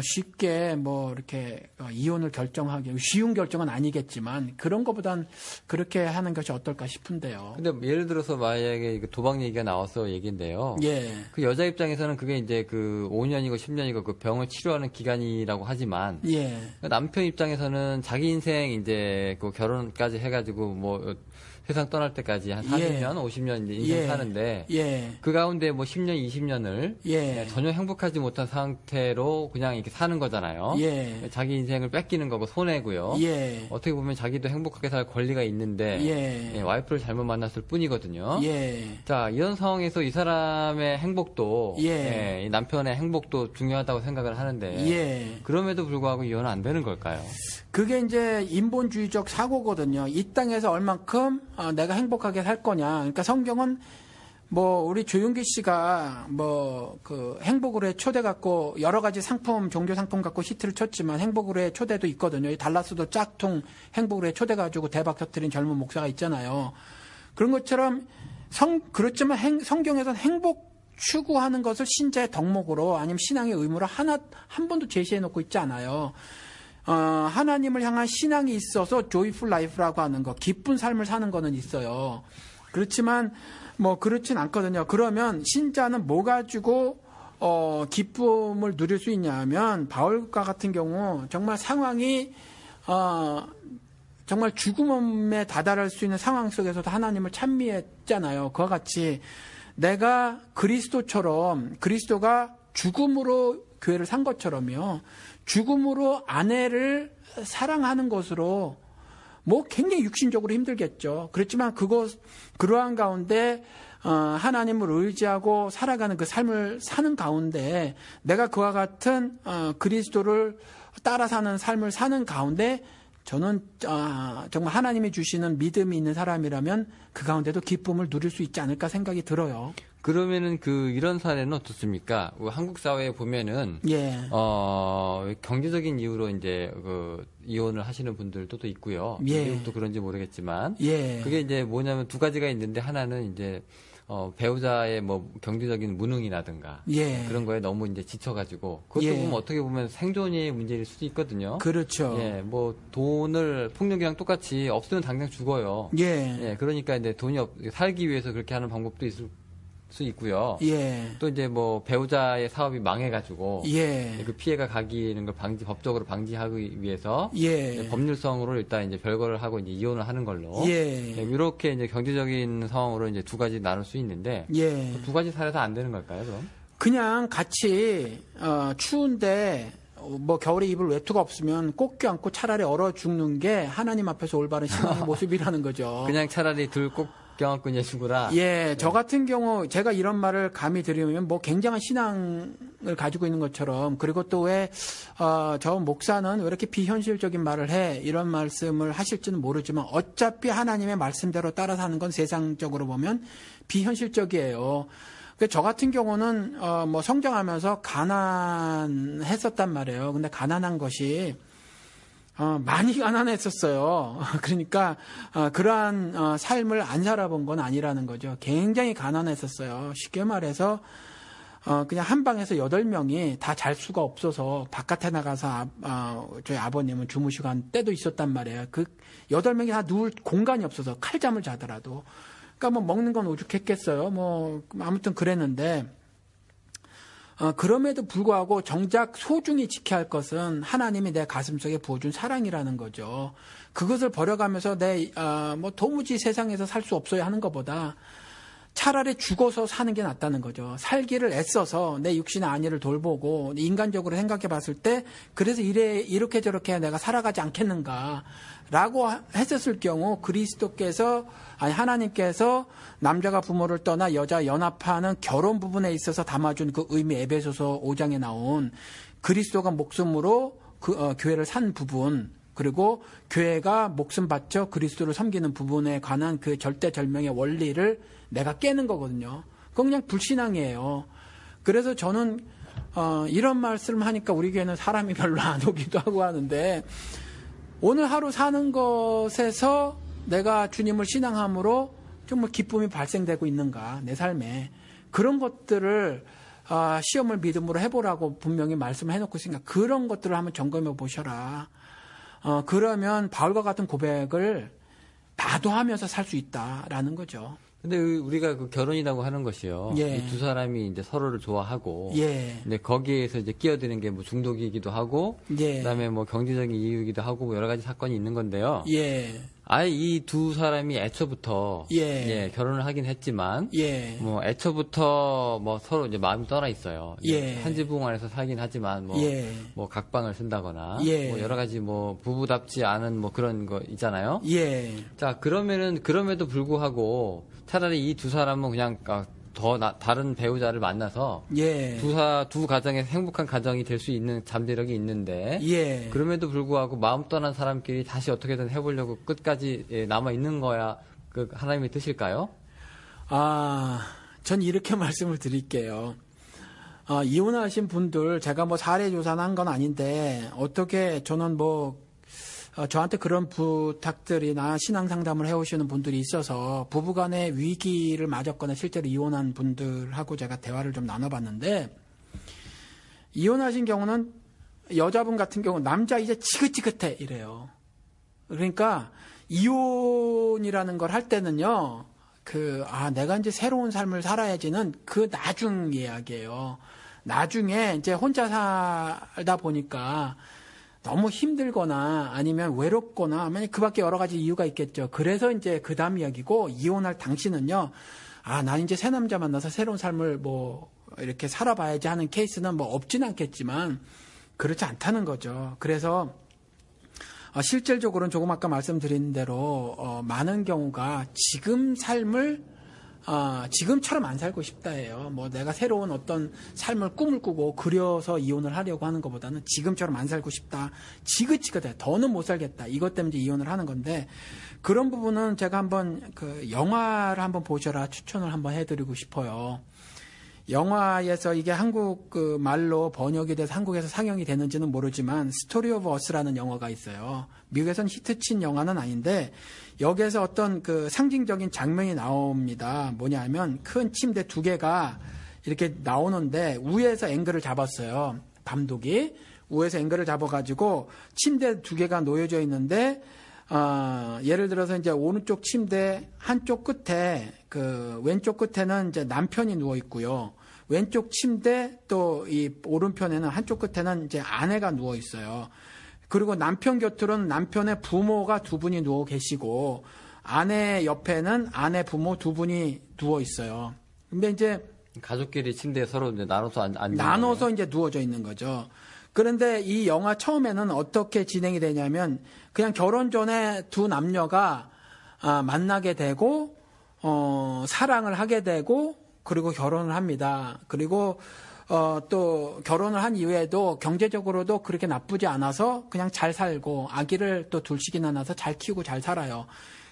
쉽게 뭐 이렇게 이혼을 결정하기 쉬운 결정은 아니겠지만 그런 것보단 그렇게 하는 것이 어떨까 싶은데요. 근데 예를 들어서 만약에 도박 얘기가 나와서 얘기인데요. 예. 그 여자 입장에서는 그게 이제 그 5년이고 10년이고 그 병을 치료하는 기간이라고 하지만 예. 남편 입장에서는 자기 인생 이제 그 결혼까지 해가지고 뭐 세상 떠날 때까지 한 40년, 예. 50년 이제 인생 사는데 예. 그 가운데 뭐 10년, 20년을 예. 전혀 행복하지 못한 상태로 그냥 이렇게 사는 거잖아요. 예. 자기 인생을 뺏기는 거고 손해고요. 예. 어떻게 보면 자기도 행복하게 살 권리가 있는데 예. 와이프를 잘못 만났을 뿐이거든요. 예. 자, 이런 상황에서 이 사람의 행복도 예. 이 남편의 행복도 중요하다고 생각을 하는데 예. 그럼에도 불구하고 이혼은 안 되는 걸까요? 그게 이제 인본주의적 사고거든요. 이 땅에서 얼만큼 내가 행복하게 살 거냐. 그러니까 성경은 뭐 우리 조윤기 씨가 뭐 그 행복으로의 초대 갖고 여러 가지 상품, 종교 상품 갖고 히트를 쳤지만 행복으로의 초대도 있거든요. 이 달라스도 짝퉁 행복으로의 초대 가지고 대박 터뜨린 젊은 목사가 있잖아요. 그런 것처럼 그렇지만 성경에서는 행복 추구하는 것을 신자의 덕목으로 아니면 신앙의 의무로 한 번도 제시해 놓고 있지 않아요. 하나님을 향한 신앙이 있어서 조이풀 라이프라고 하는 거, 기쁜 삶을 사는 거는 있어요. 그렇지만 뭐 그렇진 않거든요. 그러면 신자는 뭐 가지고 기쁨을 누릴 수 있냐 하면 바울과 같은 경우 정말 상황이 정말 죽음에 다다를 수 있는 상황 속에서도 하나님을 찬미했잖아요. 그와 같이 내가 그리스도가 죽음으로 교회를 산 것처럼요. 죽음으로 아내를 사랑하는 것으로 뭐 굉장히 육신적으로 힘들겠죠. 그렇지만 그러한 가운데 하나님을 의지하고 살아가는 그 삶을 사는 가운데 내가 그와 같은 그리스도를 따라 사는 삶을 사는 가운데 저는 정말 하나님이 주시는 믿음이 있는 사람이라면 그 가운데도 기쁨을 누릴 수 있지 않을까 생각이 들어요. 그러면은 이런 사례는 어떻습니까? 한국 사회에 보면은 예. 경제적인 이유로 이제 이혼을 하시는 분들도 또 있고요. 예. 미국도 그런지 모르겠지만 예. 그게 이제 뭐냐면 두 가지가 있는데 하나는 이제 배우자의 뭐 경제적인 무능이라든가 예. 그런 거에 너무 이제 지쳐가지고 그것도 예. 보면 어떻게 보면 생존의 문제일 수도 있거든요. 그렇죠. 예, 뭐 돈을 폭력이랑 똑같이 없으면 당장 죽어요. 예. 예, 그러니까 이제 살기 위해서 그렇게 하는 방법도 있을 수 있고요. 예. 또 이제 뭐 배우자의 사업이 망해가지고 예. 그 피해가 가기는 걸 법적으로 방지하기 위해서 예. 법률성으로 일단 이제 별거를 하고 이제 이혼을 하는 걸로 예. 이렇게 이제 경제적인 상황으로 이제 두 가지 나눌 수 있는데 예. 두 가지 사례 다 안 되는 걸까요, 그럼? 그냥 같이 추운데 뭐 겨울에 입을 외투가 없으면 꼭 껴안고 차라리 얼어 죽는 게 하나님 앞에서 올바른 신앙의 모습이라는 거죠. 그냥 차라리 둘 꼭 경험꾼이 죽으라. 예, 저 같은 경우 제가 이런 말을 감히 드리면 뭐 굉장한 신앙을 가지고 있는 것처럼 그리고 또 왜 저 목사는 왜 이렇게 비현실적인 말을 해 이런 말씀을 하실지는 모르지만 어차피 하나님의 말씀대로 따라 사는 건 세상적으로 보면 비현실적이에요. 저 같은 경우는 뭐 성장하면서 가난했었단 말이에요. 근데 가난한 것이 많이 가난했었어요. 그러니까 그러한 삶을 안 살아본 건 아니라는 거죠. 굉장히 가난했었어요. 쉽게 말해서 그냥 한 방에서 8명이 다 잘 수가 없어서 바깥에 나가서 저희 아버님은 주무시고 한 때도 있었단 말이에요. 그 8명이 다 누울 공간이 없어서 칼잠을 자더라도. 그러니까 뭐 먹는 건 오죽했겠어요. 뭐 아무튼 그랬는데 그럼에도 불구하고 정작 소중히 지켜야 할 것은 하나님이 내 가슴속에 부어준 사랑이라는 거죠. 그것을 버려가면서 뭐 도무지 세상에서 살 수 없어야 하는 것보다 차라리 죽어서 사는 게 낫다는 거죠. 살기를 애써서 내 육신의 안위를 돌보고 인간적으로 생각해 봤을 때 그래서 이렇게 저렇게 내가 살아가지 않겠는가 라고 했었을 경우 하나님께서 남자가 부모를 떠나 여자 연합하는 결혼 부분에 있어서 담아준 그 의미 에베소서 5장에 나온 그리스도가 목숨으로 교회를 산 부분 그리고 교회가 목숨 바쳐 그리스도를 섬기는 부분에 관한 그 절대절명의 원리를 내가 깨는 거거든요. 그건 그냥 불신앙이에요. 그래서 저는 이런 말씀을 하니까 우리 교회는 사람이 별로 안 오기도 하고 하는데 오늘 하루 사는 것에서 내가 주님을 신앙함으로 좀 뭐 기쁨이 발생되고 있는가 내 삶에 그런 것들을 시험을 믿음으로 해보라고 분명히 말씀을 해놓고 있으니까 그런 것들을 한번 점검해 보셔라. 그러면 바울과 같은 고백을 나도 하면서 살 수 있다라는 거죠. 근데 우리가 그 결혼이라고 하는 것이요. 예. 이 두 사람이 이제 서로를 좋아하고. 예. 근데 거기에서 이제 끼어드는 게 뭐 중독이기도 하고. 예. 그다음에 뭐 경제적인 이유이기도 하고 뭐 여러 가지 사건이 있는 건데요. 예. 아예 이 두 사람이 애초부터. 예. 결혼을 하긴 했지만. 예. 뭐 애초부터 뭐 서로 이제 마음이 떠나 있어요. 예. 한 지붕 안에서 살긴 하지만 뭐. 예. 뭐 각방을 쓴다거나. 예. 뭐 여러 가지 뭐 부부답지 않은 뭐 그런 거 있잖아요. 예. 자, 그럼에도 불구하고 차라리 이 두 사람은 그냥 다른 배우자를 만나서 예. 두 가정의 행복한 가정이 될 수 있는 잠재력이 있는데 예. 그럼에도 불구하고 마음 떠난 사람끼리 다시 어떻게든 해보려고 끝까지 남아 있는 거야 그 하나님의 뜻일까요? 전 이렇게 말씀을 드릴게요. 이혼하신 분들 제가 뭐 사례 조사는 한 건 아닌데 어떻게 저는 뭐 저한테 그런 부탁들이나 신앙 상담을 해오시는 분들이 있어서 부부간의 위기를 맞았거나 실제로 이혼한 분들하고 제가 대화를 좀 나눠봤는데 이혼하신 경우는 여자분 같은 경우 남자 이제 지긋지긋해 이래요. 그러니까 이혼이라는 걸 할 때는요. 내가 이제 새로운 삶을 살아야지는 그 나중 이야기예요. 나중에 이제 혼자 살다 보니까 너무 힘들거나 아니면 외롭거나 아니면 그 밖에 여러 가지 이유가 있겠죠. 그래서 이제 그 다음 이야기고 이혼할 당시는요. 난 이제 새 남자 만나서 새로운 삶을 뭐 이렇게 살아봐야지 하는 케이스는 뭐 없지는 않겠지만 그렇지 않다는 거죠. 그래서 실질적으로는 조금 아까 말씀드린 대로 많은 경우가 지금 삶을 지금처럼 안 살고 싶다예요. 뭐 내가 새로운 어떤 삶을 꿈을 꾸고 그려서 이혼을 하려고 하는 것보다는 지금처럼 안 살고 싶다. 지긋지긋해. 더는 못 살겠다. 이것 때문에 이혼을 하는 건데 그런 부분은 제가 한번 영화를 한번 보셔라 추천을 한번 해드리고 싶어요. 영화에서 이게 한국 말로 번역이 돼서 한국에서 상영이 되는지는 모르지만 스토리 오브 어스라는 영화가 있어요. 미국에서는 히트친 영화는 아닌데 여기에서 어떤 상징적인 장면이 나옵니다. 뭐냐면 큰 침대 2개가 이렇게 나오는데 위에서 앵글을 잡았어요. 감독이 위에서 앵글을 잡아가지고 침대 2개가 놓여져 있는데 예를 들어서 이제 오른쪽 침대 한쪽 끝에 왼쪽 끝에는 이제 남편이 누워 있고요. 왼쪽 침대 또 이 오른편에는 한쪽 끝에는 이제 아내가 누워 있어요. 그리고 남편 곁으로는 남편의 부모가 2분이 누워 계시고 아내 옆에는 아내 부모 2분이 누워 있어요. 근데 이제 가족끼리 침대에 서로 이제 나눠서 이제 누워져 있는 거죠. 그런데 이 영화 처음에는 어떻게 진행이 되냐면 그냥 결혼 전에 두 남녀가 만나게 되고 사랑을 하게 되고 그리고 결혼을 합니다. 그리고 또 결혼을 한 이후에도 경제적으로도 그렇게 나쁘지 않아서 그냥 잘 살고 아기를 또 둘씩이나 낳아서 잘 키우고 잘 살아요.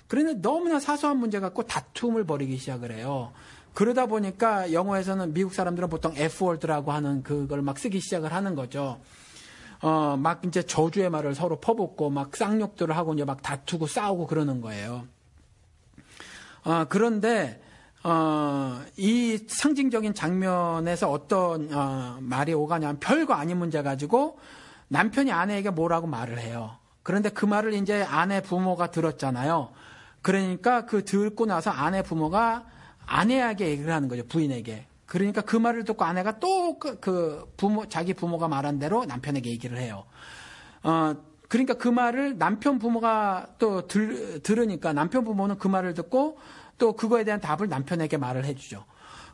그런데 너무나 사소한 문제 갖고 다툼을 벌이기 시작을 해요. 그러다 보니까 영어에서는 미국 사람들은 보통 F워드라고 하는 그걸 막 쓰기 시작을 하는 거죠. 막 이제 저주의 말을 서로 퍼붓고 막 쌍욕들을 하고 이제 막 다투고 싸우고 그러는 거예요. 그런데 이 상징적인 장면에서 어떤 말이 오가냐면 별거 아닌 문제 가지고 남편이 아내에게 뭐라고 말을 해요. 그런데 그 말을 이제 아내 부모가 들었잖아요. 그러니까 그 듣고 나서 아내 부모가 아내에게 얘기를 하는 거죠. 부인에게. 그러니까 그 말을 듣고 아내가 또 자기 부모가 말한 대로 남편에게 얘기를 해요. 그러니까 그 말을 남편 부모가 또 들으니까 남편 부모는 그 말을 듣고 또 그거에 대한 답을 남편에게 말을 해주죠.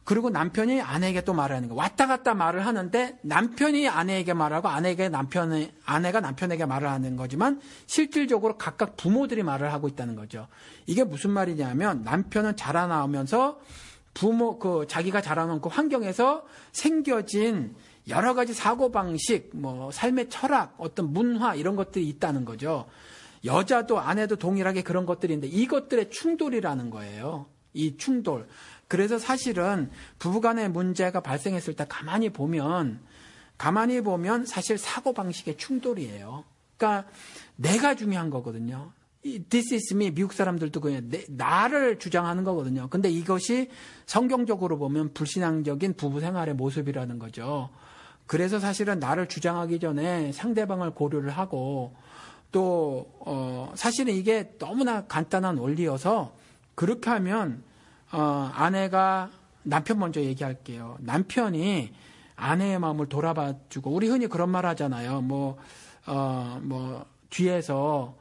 그리고 남편이 아내에게 또 말을 하는 거예요. 왔다 갔다 말을 하는데 남편이 아내에게 말하고 아내가 남편에게 말을 하는 거지만 실질적으로 각각 부모들이 말을 하고 있다는 거죠. 이게 무슨 말이냐면 남편은 자라나오면서 자기가 자라놓은 그 환경에서 생겨진 여러 가지 사고방식, 삶의 철학, 어떤 문화 이런 것들이 있다는 거죠. 여자도 아내도 동일하게 그런 것들인데 이것들의 충돌이라는 거예요. 이 충돌. 그래서 사실은 부부간의 문제가 발생했을 때 가만히 보면 사실 사고방식의 충돌이에요. 그러니까 내가 중요한 거거든요. This is me. 미국 사람들도 그냥 나를 주장하는 거거든요. 근데 이것이 성경적으로 보면 불신앙적인 부부 생활의 모습이라는 거죠. 그래서 사실은 나를 주장하기 전에 상대방을 고려를 하고 또 사실은 이게 너무나 간단한 원리여서 그렇게 하면 아내가 남편 먼저 얘기할게요. 남편이 아내의 마음을 돌아봐주고 우리 흔히 그런 말 하잖아요. 뒤에서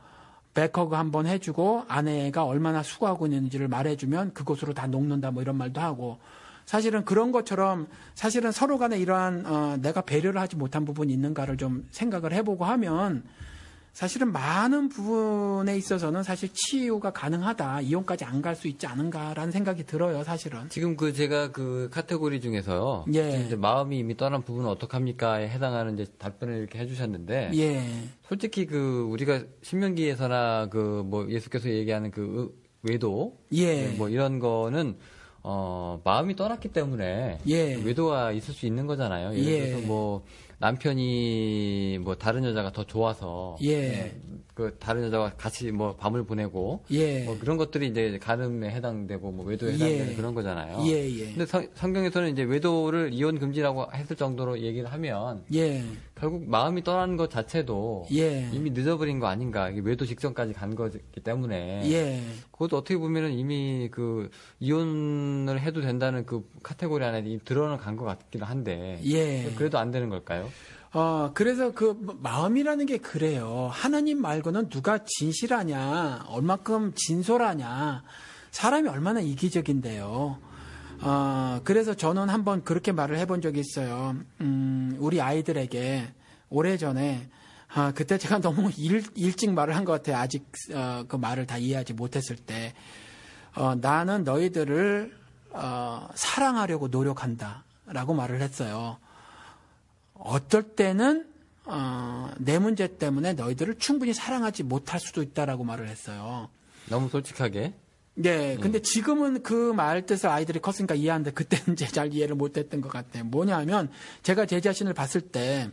백허그 한번 해주고 아내가 얼마나 수고하고 있는지를 말해주면 그곳으로 다 녹는다 이런 말도 하고 사실은 그런 것처럼 사실은 서로 간에 이러한 내가 배려를 하지 못한 부분이 있는가를 좀 생각을 해보고 하면 사실은 많은 부분에 있어서는 사실 치유가 가능하다. 이혼까지 안 갈 수 있지 않은가라는 생각이 들어요, 사실은. 지금 제가 카테고리 중에서요. 예. 이제 마음이 이미 떠난 부분은 어떡합니까에 해당하는 이제 답변을 이렇게 해주셨는데. 예. 솔직히 우리가 신명기에서나 예수께서 얘기하는 외도. 예. 이런 거는 마음이 떠났기 때문에. 예. 외도가 있을 수 있는 거잖아요. 예를 들어서 남편이 다른 여자가 더 좋아서 다른 여자와 같이 밤을 보내고 그런 것들이 이제 간음에 해당되고 외도에 해당되는 그런 거잖아요. 근데 성경에서는 이제 외도를 이혼 금지라고 했을 정도로 얘기를 하면 결국 마음이 떠나는 것 자체도 이미 늦어버린 거 아닌가. 이게 외도 직전까지 간 거기 때문에 그것도 어떻게 보면은 이미 이혼을 해도 된다는 카테고리 안에 들어간 것 같기도 한데 그래도 안 되는 걸까요? 그래서 마음이라는 게 그래요. 하나님 말고는 누가 진실하냐, 얼마큼 진솔하냐, 사람이 얼마나 이기적인데요. 그래서 저는 한번 그렇게 말을 해본 적이 있어요. 우리 아이들에게 오래전에, 그때 제가 너무 일찍 말을 한 것 같아요. 아직, 그 말을 다 이해하지 못했을 때. 나는 너희들을, 사랑하려고 노력한다. 라고 말을 했어요. 어떨 때는 내 문제 때문에 너희들을 충분히 사랑하지 못할 수도 있다라고 말을 했어요. 너무 솔직하게. 네, 근데 지금은 그 말 뜻을 아이들이 컸으니까 이해하는데 그때는 이제 잘 이해를 못했던 것 같아요. 뭐냐면 제가 제 자신을 봤을 때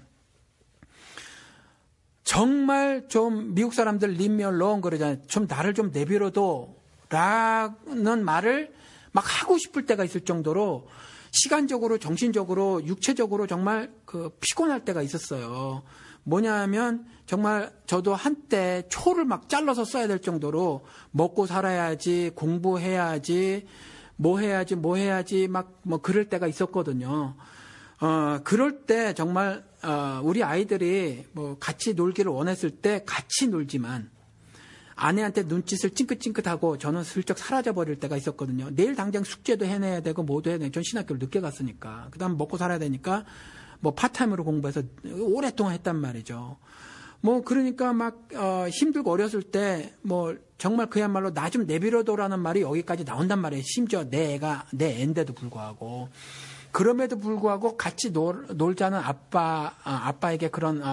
정말 좀 미국 사람들 leave me alone 그러잖아요. 좀 나를 좀 내버려둬 라는 말을 막 하고 싶을 때가 있을 정도로 시간적으로, 정신적으로, 육체적으로 정말 피곤할 때가 있었어요. 뭐냐면 정말 저도 한때 초를 막 잘라서 써야 될 정도로 먹고 살아야지, 공부해야지, 뭐 해야지 막 그럴 때가 있었거든요. 그럴 때 정말 우리 아이들이 같이 놀기를 원했을 때 같이 놀지만 아내한테 눈짓을 찡긋찡긋하고 저는 슬쩍 사라져버릴 때가 있었거든요. 내일 당장 숙제도 해내야 되고 뭐도 해야 되고 전 신학교를 늦게 갔으니까. 그 다음 먹고 살아야 되니까 파타임으로 공부해서 오랫동안 했단 말이죠. 뭐 그러니까 막 힘들고 어렸을 때 뭐 정말 그야말로 나 좀 내버려둬라는 말이 여기까지 나온단 말이에요. 심지어 내 애가 내 애인데도 불구하고. 그럼에도 불구하고 같이 놀자는 아빠에게 그런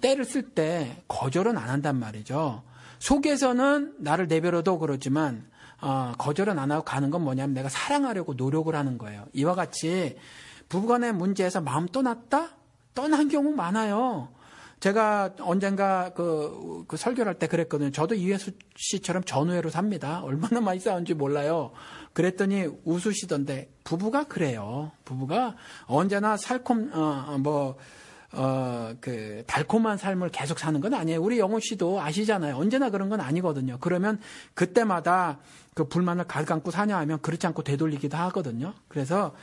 때를 쓸 때 거절은 안 한단 말이죠. 속에서는 나를 내버려둬 그러지만 거절은 안 하고 가는 건 뭐냐면 내가 사랑하려고 노력을 하는 거예요. 이와 같이 부부간의 문제에서 마음 떠났다? 떠난 경우 많아요. 제가 언젠가 그 설교를 할 때 그랬거든요. 저도 이회수 씨처럼 전우회로 삽니다. 얼마나 많이 싸운지 몰라요. 그랬더니 웃으시던데 부부가 그래요. 부부가 언제나 달콤한 삶을 계속 사는 건 아니에요. 우리 영호 씨도 아시잖아요. 언제나 그런 건 아니거든요. 그러면 그때마다 그 불만을 가득 안고 사냐 하면 그렇지 않고 되돌리기도 하거든요. 그래서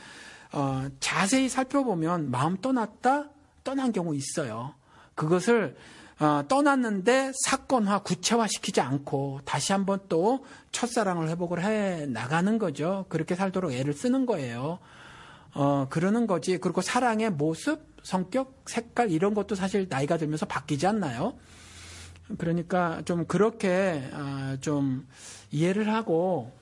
자세히 살펴보면 마음 떠났다, 떠난 경우 있어요. 그것을 떠났는데 사건화, 구체화시키지 않고 다시 한번 또 첫사랑을 회복을 해 나가는 거죠. 그렇게 살도록 애를 쓰는 거예요. 그러는 거지. 그리고 사랑의 모습, 성격, 색깔 이런 것도 사실 나이가 들면서 바뀌지 않나요? 그러니까 좀 그렇게 좀 이해를 하고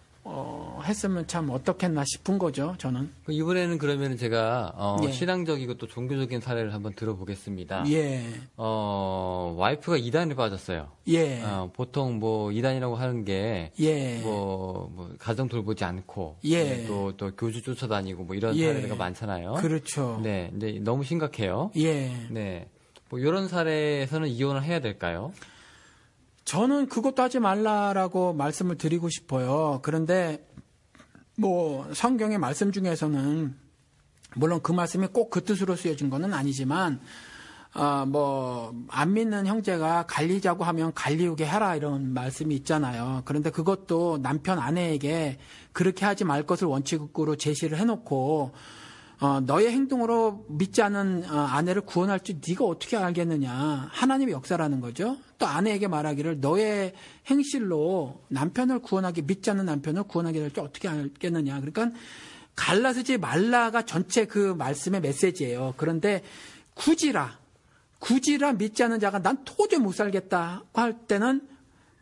했으면 참 어떻겠나 싶은 거죠, 저는. 이번에는 그러면 제가 예. 신앙적이고 또 종교적인 사례를 한번 들어보겠습니다. 예. 와이프가 이단에 빠졌어요. 예. 보통 뭐 이단이라고 하는 게 예. 뭐 가정 돌보지 않고 예. 또 교주 쫓아다니고 뭐 이런 예. 사례가 많잖아요. 그렇죠. 네, 근데 너무 심각해요. 예. 네, 뭐 이런 사례에서는 이혼을 해야 될까요? 저는 그것도 하지 말라라고 말씀을 드리고 싶어요. 그런데 뭐 성경의 말씀 중에서는 물론 그 말씀이 꼭 그 뜻으로 쓰여진 거는 아니지만 뭐 안 믿는 형제가 갈리자고 하면 갈리우게 해라 이런 말씀이 있잖아요. 그런데 그것도 남편 아내에게 그렇게 하지 말 것을 원칙으로 제시를 해놓고 너의 행동으로 믿지 않은 아내를 구원할 줄 네가 어떻게 알겠느냐. 하나님의 역사라는 거죠. 또 아내에게 말하기를 너의 행실로 남편을 구원하기 믿지 않는 남편을 구원하게 될 줄 어떻게 알겠느냐. 그러니까 갈라서지 말라가 전체 그 말씀의 메시지예요. 그런데 굳이라 믿지 않는 자가 난 도저히 못 살겠다고 할 때는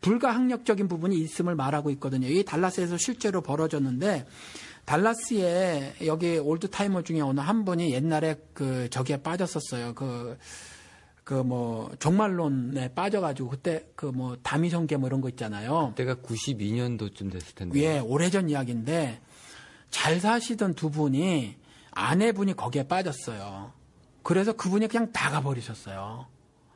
불가항력적인 부분이 있음을 말하고 있거든요. 이 달라스에서 실제로 벌어졌는데 달라스에 여기 올드타이머 중에 어느 한 분이 옛날에 저기에 빠졌었어요. 뭐 종말론에 빠져가지고 그때 뭐 다미성계 뭐 이런 거 있잖아요. 그때가 92년도쯤 됐을 텐데. 예, 오래전 이야기인데 잘 사시던 두 분이 아내분이 거기에 빠졌어요. 그래서 그분이 그냥 나가버리셨어요.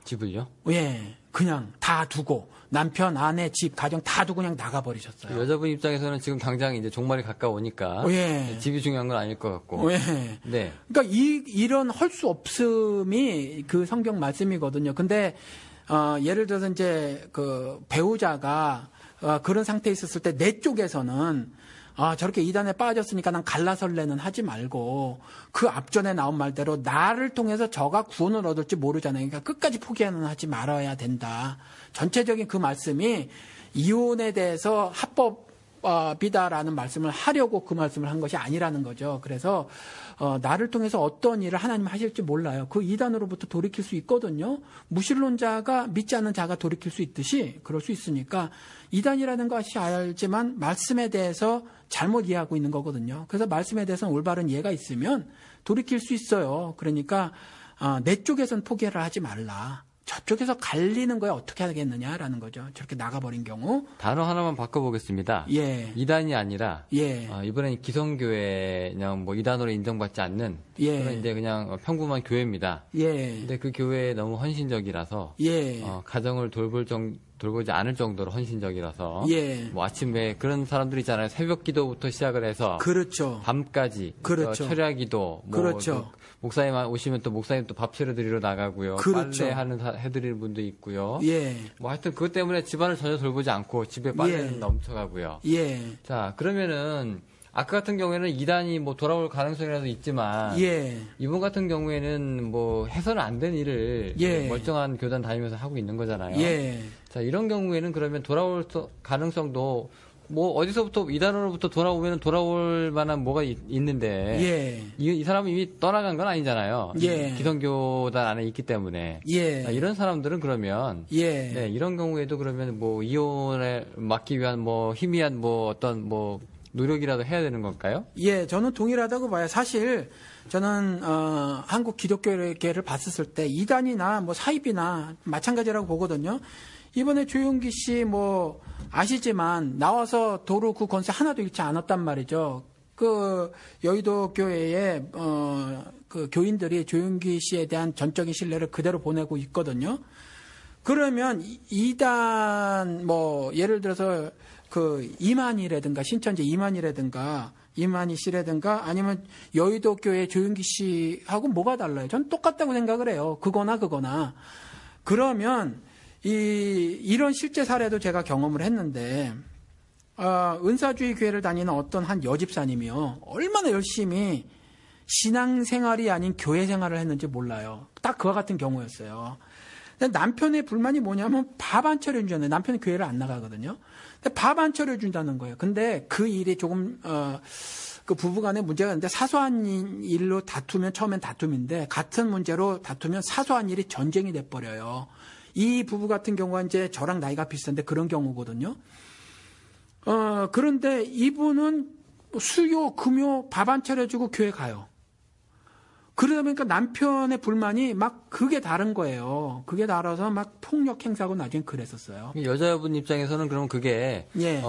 집을요? 예, 그냥 다 두고 남편, 아내, 집, 가정 다 두고 그냥 나가버리셨어요. 여자분 입장에서는 지금 당장 이제 종말이 가까우니까 예. 집이 중요한 건 아닐 것 같고. 예. 네. 그러니까 이런 할 수 없음이 그 성경 말씀이거든요. 근데 예를 들어서 이제 그 배우자가 그런 상태에 있었을 때 내 쪽에서는 저렇게 이단에 빠졌으니까 난 갈라설레는 하지 말고 그 앞전에 나온 말대로 나를 통해서 저가 구원을 얻을지 모르잖아요. 그러니까 끝까지 포기는 하지 말아야 된다. 전체적인 그 말씀이 이혼에 대해서 합법이다라는 말씀을 하려고 그 말씀을 한 것이 아니라는 거죠. 그래서 나를 통해서 어떤 일을 하나님 하실지 몰라요. 그 이단으로부터 돌이킬 수 있거든요. 무신론자가 믿지 않는 자가 돌이킬 수 있듯이 그럴 수 있으니까 이단이라는 것이 알지만 말씀에 대해서 잘못 이해하고 있는 거거든요. 그래서 말씀에 대해서는 올바른 이해가 있으면 돌이킬 수 있어요. 그러니까 내 쪽에서는 포기를 하지 말라. 저쪽에서 갈리는 거에 어떻게 하겠느냐라는 거죠. 저렇게 나가버린 경우. 단어 하나만 바꿔보겠습니다. 예. 이단이 아니라 예. 이번엔 기성교회 그냥 뭐 이단으로 인정받지 않는 예. 그런 이제 그냥 평범한 교회입니다. 예. 근데 그 교회에 너무 헌신적이라서 예. 가정을 돌보지 않을 정도로 헌신적이라서 예. 뭐 아침에 그런 사람들 있잖아요. 새벽 기도부터 시작을 해서 그렇죠. 밤까지 그렇죠. 철야 기도 뭐 그렇죠. 목사님 오시면 또 목사님 또 밥 차려드리러 나가고요. 그렇죠. 해드리는 분도 있고요. 예. 뭐 하여튼 그것 때문에 집안을 전혀 돌보지 않고 집에 빨래는 예. 넘쳐가고요. 예. 자, 그러면은 아까 같은 경우에는 이단이 뭐 돌아올 가능성이라도 있지만 예. 이분 같은 경우에는 뭐 해서는 안 된 일을 예. 멀쩡한 교단 다니면서 하고 있는 거잖아요. 예. 자, 이런 경우에는 그러면 돌아올 가능성도 뭐 어디서부터 이단으로부터 돌아올 만한 뭐가 있는데 예. 이 사람은 이미 떠나간 건 아니잖아요. 예. 기성교단 안에 있기 때문에 예. 이런 사람들은 그러면 예. 네, 이런 경우에도 그러면 뭐 이혼에 막기 위한 뭐 희미한 뭐 어떤 뭐 노력이라도 해야 되는 건가요? 예, 저는 동일하다고 봐요. 사실 저는 한국 기독교계를 봤었을 때 이단이나 뭐 사입이나 마찬가지라고 보거든요. 이번에 조용기 씨 뭐 아시지만 나와서 도로 그 건세 하나도 잃지 않았단 말이죠. 그 여의도 교회에 그 교인들이 조용기 씨에 대한 전적인 신뢰를 그대로 보내고 있거든요. 그러면 이단 뭐 예를 들어서 그 이만희라든가 신천지 이만희 씨라든가 아니면 여의도 교회 조용기 씨하고 뭐가 달라요? 전 똑같다고 생각을 해요. 그거나. 그러면 이런 실제 사례도 제가 경험을 했는데 은사주의 교회를 다니는 어떤 한 여집사님이요. 얼마나 열심히 신앙생활이 아닌 교회 생활을 했는지 몰라요. 딱 그와 같은 경우였어요. 근데 남편의 불만이 뭐냐면 밥 안 차려준다는, 남편은 교회를 안 나가거든요. 근데 밥 안 차려준다는 거예요. 근데 그 일이 조금 그 부부간에 문제가 있는데 사소한 일로 다투면 처음엔 다툼인데 같은 문제로 다투면 사소한 일이 전쟁이 돼버려요. 이 부부 같은 경우가 이제 저랑 나이가 비슷한데 그런 경우거든요. 그런데 이분은 수요, 금요 밥 안 차려주고 교회 가요. 그러다 보니까 남편의 불만이 막 그게 다른 거예요. 그게 달아서 막 폭력 행사하고 나중에 그랬었어요. 여자분 입장에서는 그럼 그게 예.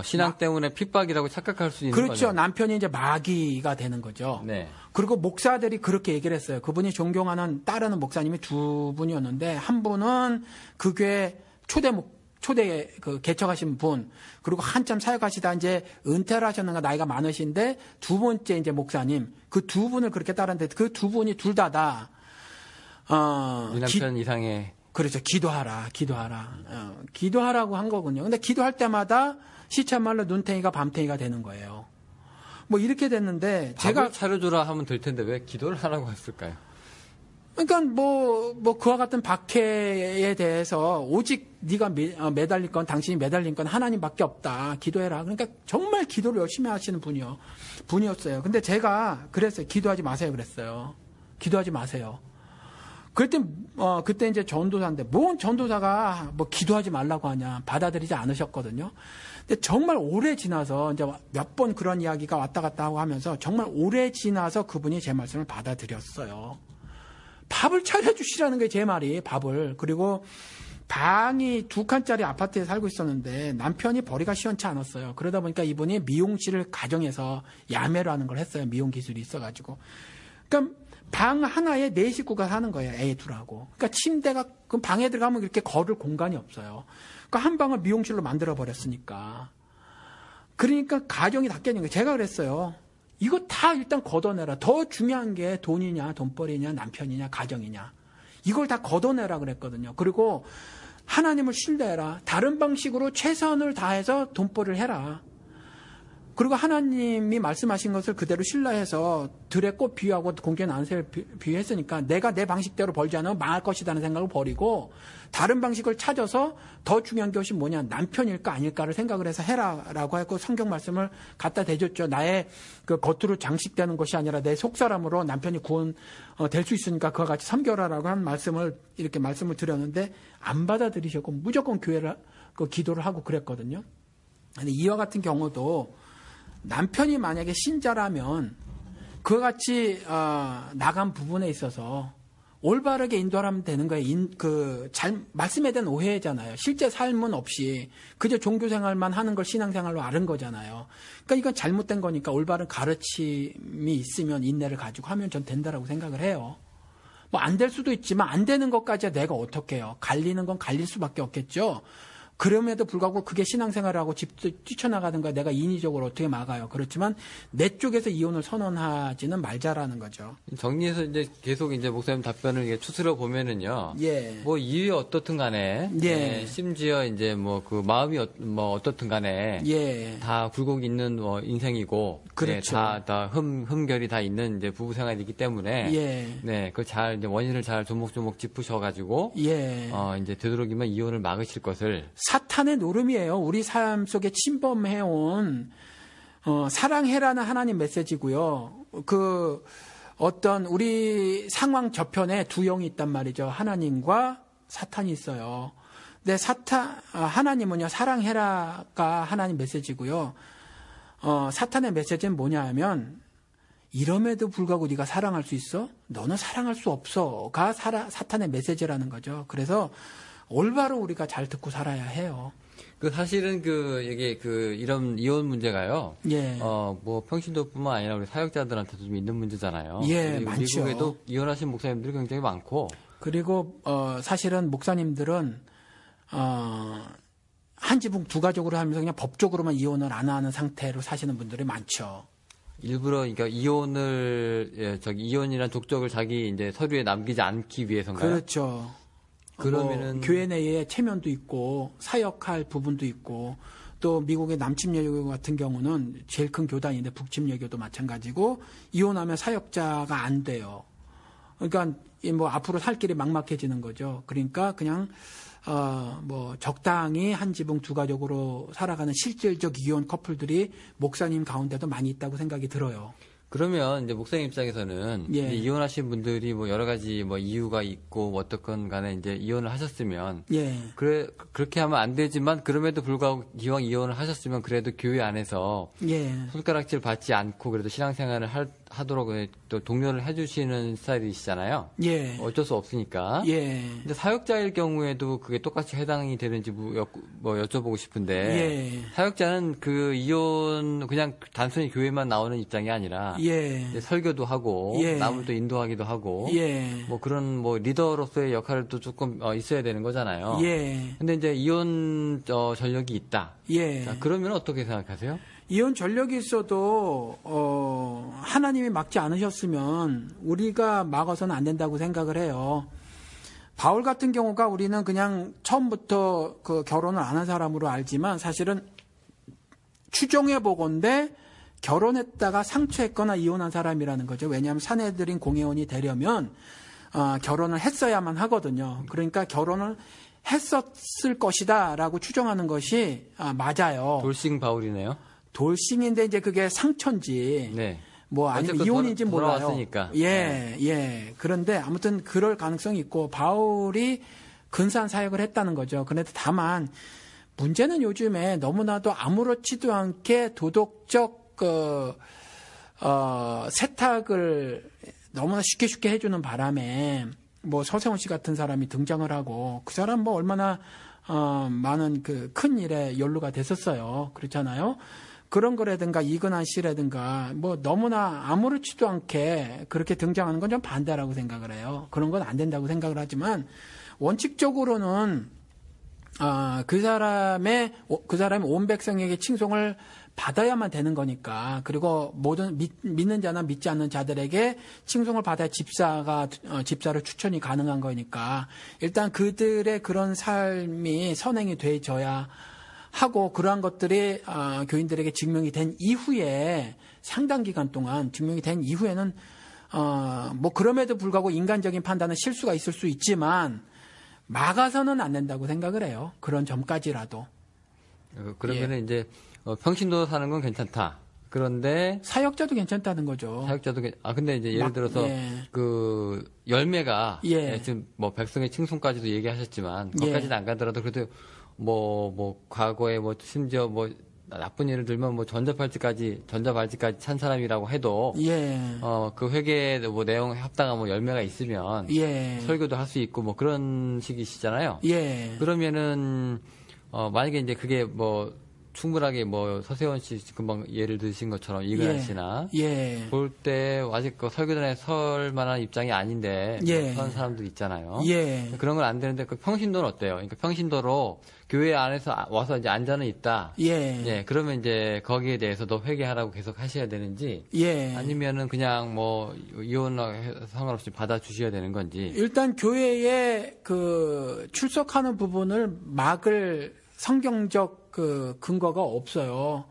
신앙 때문에 핍박이라고 착각할 수 있는 그렇죠. 거죠. 남편이 이제 마귀가 되는 거죠. 네. 그리고 목사들이 그렇게 얘기를 했어요. 그분이 존경하는 따르는 목사님이 두 분이었는데 한 분은 그 교회 초대 그 개척하신 분, 그리고 한참 사역하시다 이제 은퇴를 하셨는가 나이가 많으신데 두 번째 이제 목사님, 그 두 분을 그렇게 따르는데 그 두 분이 둘 다 이 남편 이상의 그렇죠. 기도하라고 한 거군요. 근데 기도할 때마다 시참말로 눈탱이가 밤탱이가 되는 거예요. 뭐 이렇게 됐는데 제가 차려주라 하면 될 텐데 왜 기도를 하라고 했을까요? 그러니까 뭐 그와 같은 박해에 대해서 오직 네가 매달릴 건, 당신이 매달린 건 하나님밖에 없다. 기도해라. 그러니까 정말 기도를 열심히 하시는 분이었어요. 근데 제가 그랬어요. 기도하지 마세요. 그랬어요. 기도하지 마세요. 그때 이제 전도사인데 뭔 전도사가 뭐 기도하지 말라고 하냐, 받아들이지 않으셨거든요. 근데 정말 오래 지나서 이제 몇 번 그런 이야기가 왔다 갔다 하고 하면서 정말 오래 지나서 그분이 제 말씀을 받아들였어요. 밥을 차려주시라는 게 제 말이, 밥을. 그리고 방이 2칸짜리 아파트에 살고 있었는데 남편이 벌이가 시원치 않았어요. 그러다 보니까 이분이 미용실을 가정에서 야매로 하는 걸 했어요. 미용 기술이 있어가지고. 그러니까 방 하나에 4식구가 사는 거예요. 애 둘하고. 그러니까 침대가, 그 방에 들어가면 이렇게 걸을 공간이 없어요. 그러니까 한 방을 미용실로 만들어버렸으니까. 그러니까 가정이 다 깨진 거예요. 제가 그랬어요. 이거 다 일단 걷어내라. 더 중요한 게 돈이냐, 돈벌이냐, 남편이냐, 가정이냐. 이걸 다 걷어내라 그랬거든요. 그리고 하나님을 신뢰해라. 다른 방식으로 최선을 다해서 돈벌이를 해라. 그리고 하나님이 말씀하신 것을 그대로 신뢰해서 들의 꽃 비유하고 공개 난새를 비유했으니까 내가 내 방식대로 벌지 않으면 망할 것이라는 생각을 버리고 다른 방식을 찾아서 더 중요한 것이 뭐냐, 남편일까 아닐까를 생각을 해서 해라라고 했고 성경 말씀을 갖다 대줬죠. 나의 그 겉으로 장식되는 것이 아니라 내 속사람으로 남편이 구원 될 수 있으니까 그와 같이 섬겨라라고 한 말씀을 이렇게 말씀을 드렸는데 안 받아들이셨고 무조건 교회를 기도를 하고 그랬거든요. 근데 이와 같은 경우도 남편이 만약에 신자라면 그와 같이 나간 부분에 있어서 올바르게 인도하면 되는 거예요. 말씀에 대한 오해잖아요. 실제 삶은 없이 그저 종교생활만 하는 걸 신앙생활로 아는 거잖아요. 그러니까 이건 잘못된 거니까 올바른 가르침이 있으면 인내를 가지고 하면 전 된다라고 생각을 해요. 뭐 안 될 수도 있지만 안 되는 것까지 내가 어떻게 해요. 갈리는 건 갈릴 수밖에 없겠죠. 그럼에도 불구하고 그게 신앙생활하고 뛰쳐나가는 거야. 내가 인위적으로 어떻게 막아요. 그렇지만 내 쪽에서 이혼을 선언하지는 말자라는 거죠. 정리해서 이제 계속 이제 목사님 답변을 추스려 보면은요. 예. 뭐 이유에 어떻든 간에. 예. 심지어 이제 뭐 그 마음이 뭐 어떻든 간에. 예. 다 굴곡 있는 인생이고. 그렇죠. 다 흠결이 다 있는 이제 부부 생활이기 때문에. 예. 네. 그 원인을 잘 조목조목 짚으셔가지고. 예. 이제 되도록이면 이혼을 막으실 것을. 사탄의 노름이에요. 우리 삶 속에 침범해온 사랑해라는 하나님 메시지고요. 어떤 우리 상황 저편에 두 영이 있단 말이죠. 하나님과 사탄이 있어요. 근데 하나님은요, 사랑해라가 하나님 메시지고요. 사탄의 메시지는 뭐냐 하면, 이럼에도 불구하고 네가 사랑할 수 있어? 너는 사랑할 수 없어가 사탄의 메시지라는 거죠. 그래서 올바로 우리가 잘 듣고 살아야 해요. 사실은 이게 이런 이혼 문제가요. 예. 뭐 평신도뿐만 아니라 우리 사역자들한테도 좀 있는 문제잖아요. 예, 많죠. 미국에도 이혼하신 목사님들이 굉장히 많고. 그리고 사실은 목사님들은 한 지붕 두 가족으로 하면서 그냥 법적으로만 이혼을 안 하는 상태로 사시는 분들이 많죠. 일부러 그러니까 이혼이란 족적을 자기 이제 서류에 남기지 않기 위해서인가요? 그렇죠. 그러면은 교회 내에 체면도 있고 사역할 부분도 있고 또 미국의 남침여교 같은 경우는 제일 큰 교단인데 북침여교도 마찬가지고 이혼하면 사역자가 안 돼요. 그러니까 뭐 앞으로 살 길이 막막해지는 거죠. 그러니까 그냥 적당히 한 지붕 두 가족으로 살아가는 실질적 이혼 커플들이 목사님 가운데도 많이 있다고 생각이 들어요. 그러면 이제 목사님 입장에서는 예. 이제 이혼하신 분들이 뭐 여러 가지 뭐 이유가 있고 뭐 어떻건 간에 이제 이혼을 하셨으면 예. 그렇게 하면 안 되지만 그럼에도 불구하고 기왕 이혼을 하셨으면 그래도 교회 안에서 예. 손가락질 받지 않고 그래도 신앙생활을 하도록 또 독려를 해주시는 스타일이시잖아요. 예. 어쩔 수 없으니까. 예. 근데 사역자일 경우에도 그게 똑같이 해당이 되는지 뭐 여쭤보고 싶은데 예. 사역자는 그 이혼 그냥 단순히 교회만 나오는 입장이 아니라 예. 이제 설교도 하고 예. 남을 또 인도하기도 하고 예. 뭐 그런 뭐 리더로서의 역할도 조금 있어야 되는 거잖아요. 예. 근데 이제 이혼 전력이 있다. 예. 자, 그러면 어떻게 생각하세요? 이혼 전력이 있어도 하나님이 막지 않으셨으면 우리가 막아서는 안 된다고 생각을 해요. 바울 같은 경우가 우리는 그냥 처음부터 그 결혼을 안 한 사람으로 알지만 사실은 추정해 보건대 결혼했다가 상처했거나 이혼한 사람이라는 거죠. 왜냐하면 사내들인 공회원이 되려면 결혼을 했어야만 하거든요. 그러니까 결혼을 했었을 것이다라고 추정하는 것이 맞아요. 돌싱 바울이네요. 돌싱인데 이제 그게 상처인지 네. 뭐 아니면 이혼인지 몰라요. 돌아왔으니까. 예, 예. 그런데 아무튼 그럴 가능성이 있고 바울이 근사한 사역을 했다는 거죠. 그런데 다만 문제는 요즘에 너무나도 아무렇지도 않게 도덕적 세탁을 너무나 쉽게 해주는 바람에 뭐 서세원 씨 같은 사람이 등장을 하고 그 사람 뭐 얼마나 많은 그 큰 일에 연루가 됐었어요. 그렇잖아요. 그런 거라든가 이근한 씨라든가 뭐 너무나 아무렇지도 않게 그렇게 등장하는 건 좀 반대라고 생각을 해요. 그런 건 안 된다고 생각을 하지만 원칙적으로는 그 사람이 온 백성에게 칭송을 받아야만 되는 거니까 그리고 모든 믿는 자나 믿지 않는 자들에게 칭송을 받아야 집사로 추천이 가능한 거니까 일단 그들의 그런 삶이 선행이 되어져야 하고 그러한 것들이 교인들에게 증명이 된 이후에 상당 기간 동안 증명이 된 이후에는 뭐 그럼에도 불구하고 인간적인 판단은 실수가 있을 수 있지만 막아서는 안 된다고 생각을 해요. 그런 점까지라도. 그러면은 이제 평신도 사는 건 괜찮다. 그런데 사역자도 괜찮다는 거죠. 사역자도 근데 이제 예를 들어서 그 열매가 지금 뭐 백성의 칭송까지도 얘기하셨지만 거기까지는 안 가더라도 그래도 뭐 과거에 뭐 심지어 뭐 나쁜 예를 들면 뭐 전자발찌까지 찬 사람이라고 해도 그 회계에 뭐 내용 합당한 뭐 열매가 있으면 설교도 할 수 있고 뭐 그런 식이시잖아요. 그러면은 만약에 이제 그게 뭐 충분하게 뭐 서세원 씨 금방 예를 드신 것처럼 이근한 씨나 볼 때 아직 그 설교단에 설 만한 입장이 아닌데 그런 사람들 있잖아요. 그런 건 안 되는데 그 평신도는 어때요? 그러니까 평신도로 교회 안에서 와서 이제 안전은 있다. 그러면 이제 거기에 대해서도 회개하라고 계속 하셔야 되는지 아니면은 그냥 뭐 이혼 상관없이 받아주셔야 되는 건지. 일단 교회에 그 출석하는 부분을 막을 성경적 그 근거가 없어요.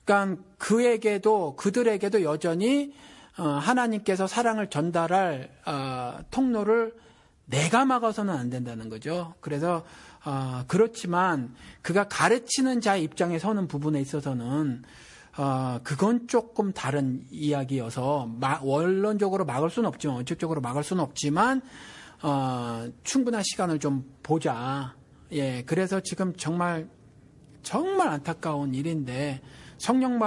그러니까 그들에게도 여전히 하나님께서 사랑을 전달할 통로를 내가 막아서는 안 된다는 거죠. 그래서 그렇지만 그가 가르치는 자의 입장에 서는 부분에 있어서는 그건 조금 다른 이야기여서 원론적으로 막을 수는 없지만 원칙적으로 막을 수는 없지만 충분한 시간을 좀 보자. 예, 그래서 지금 정말 안타까운 일인데 성령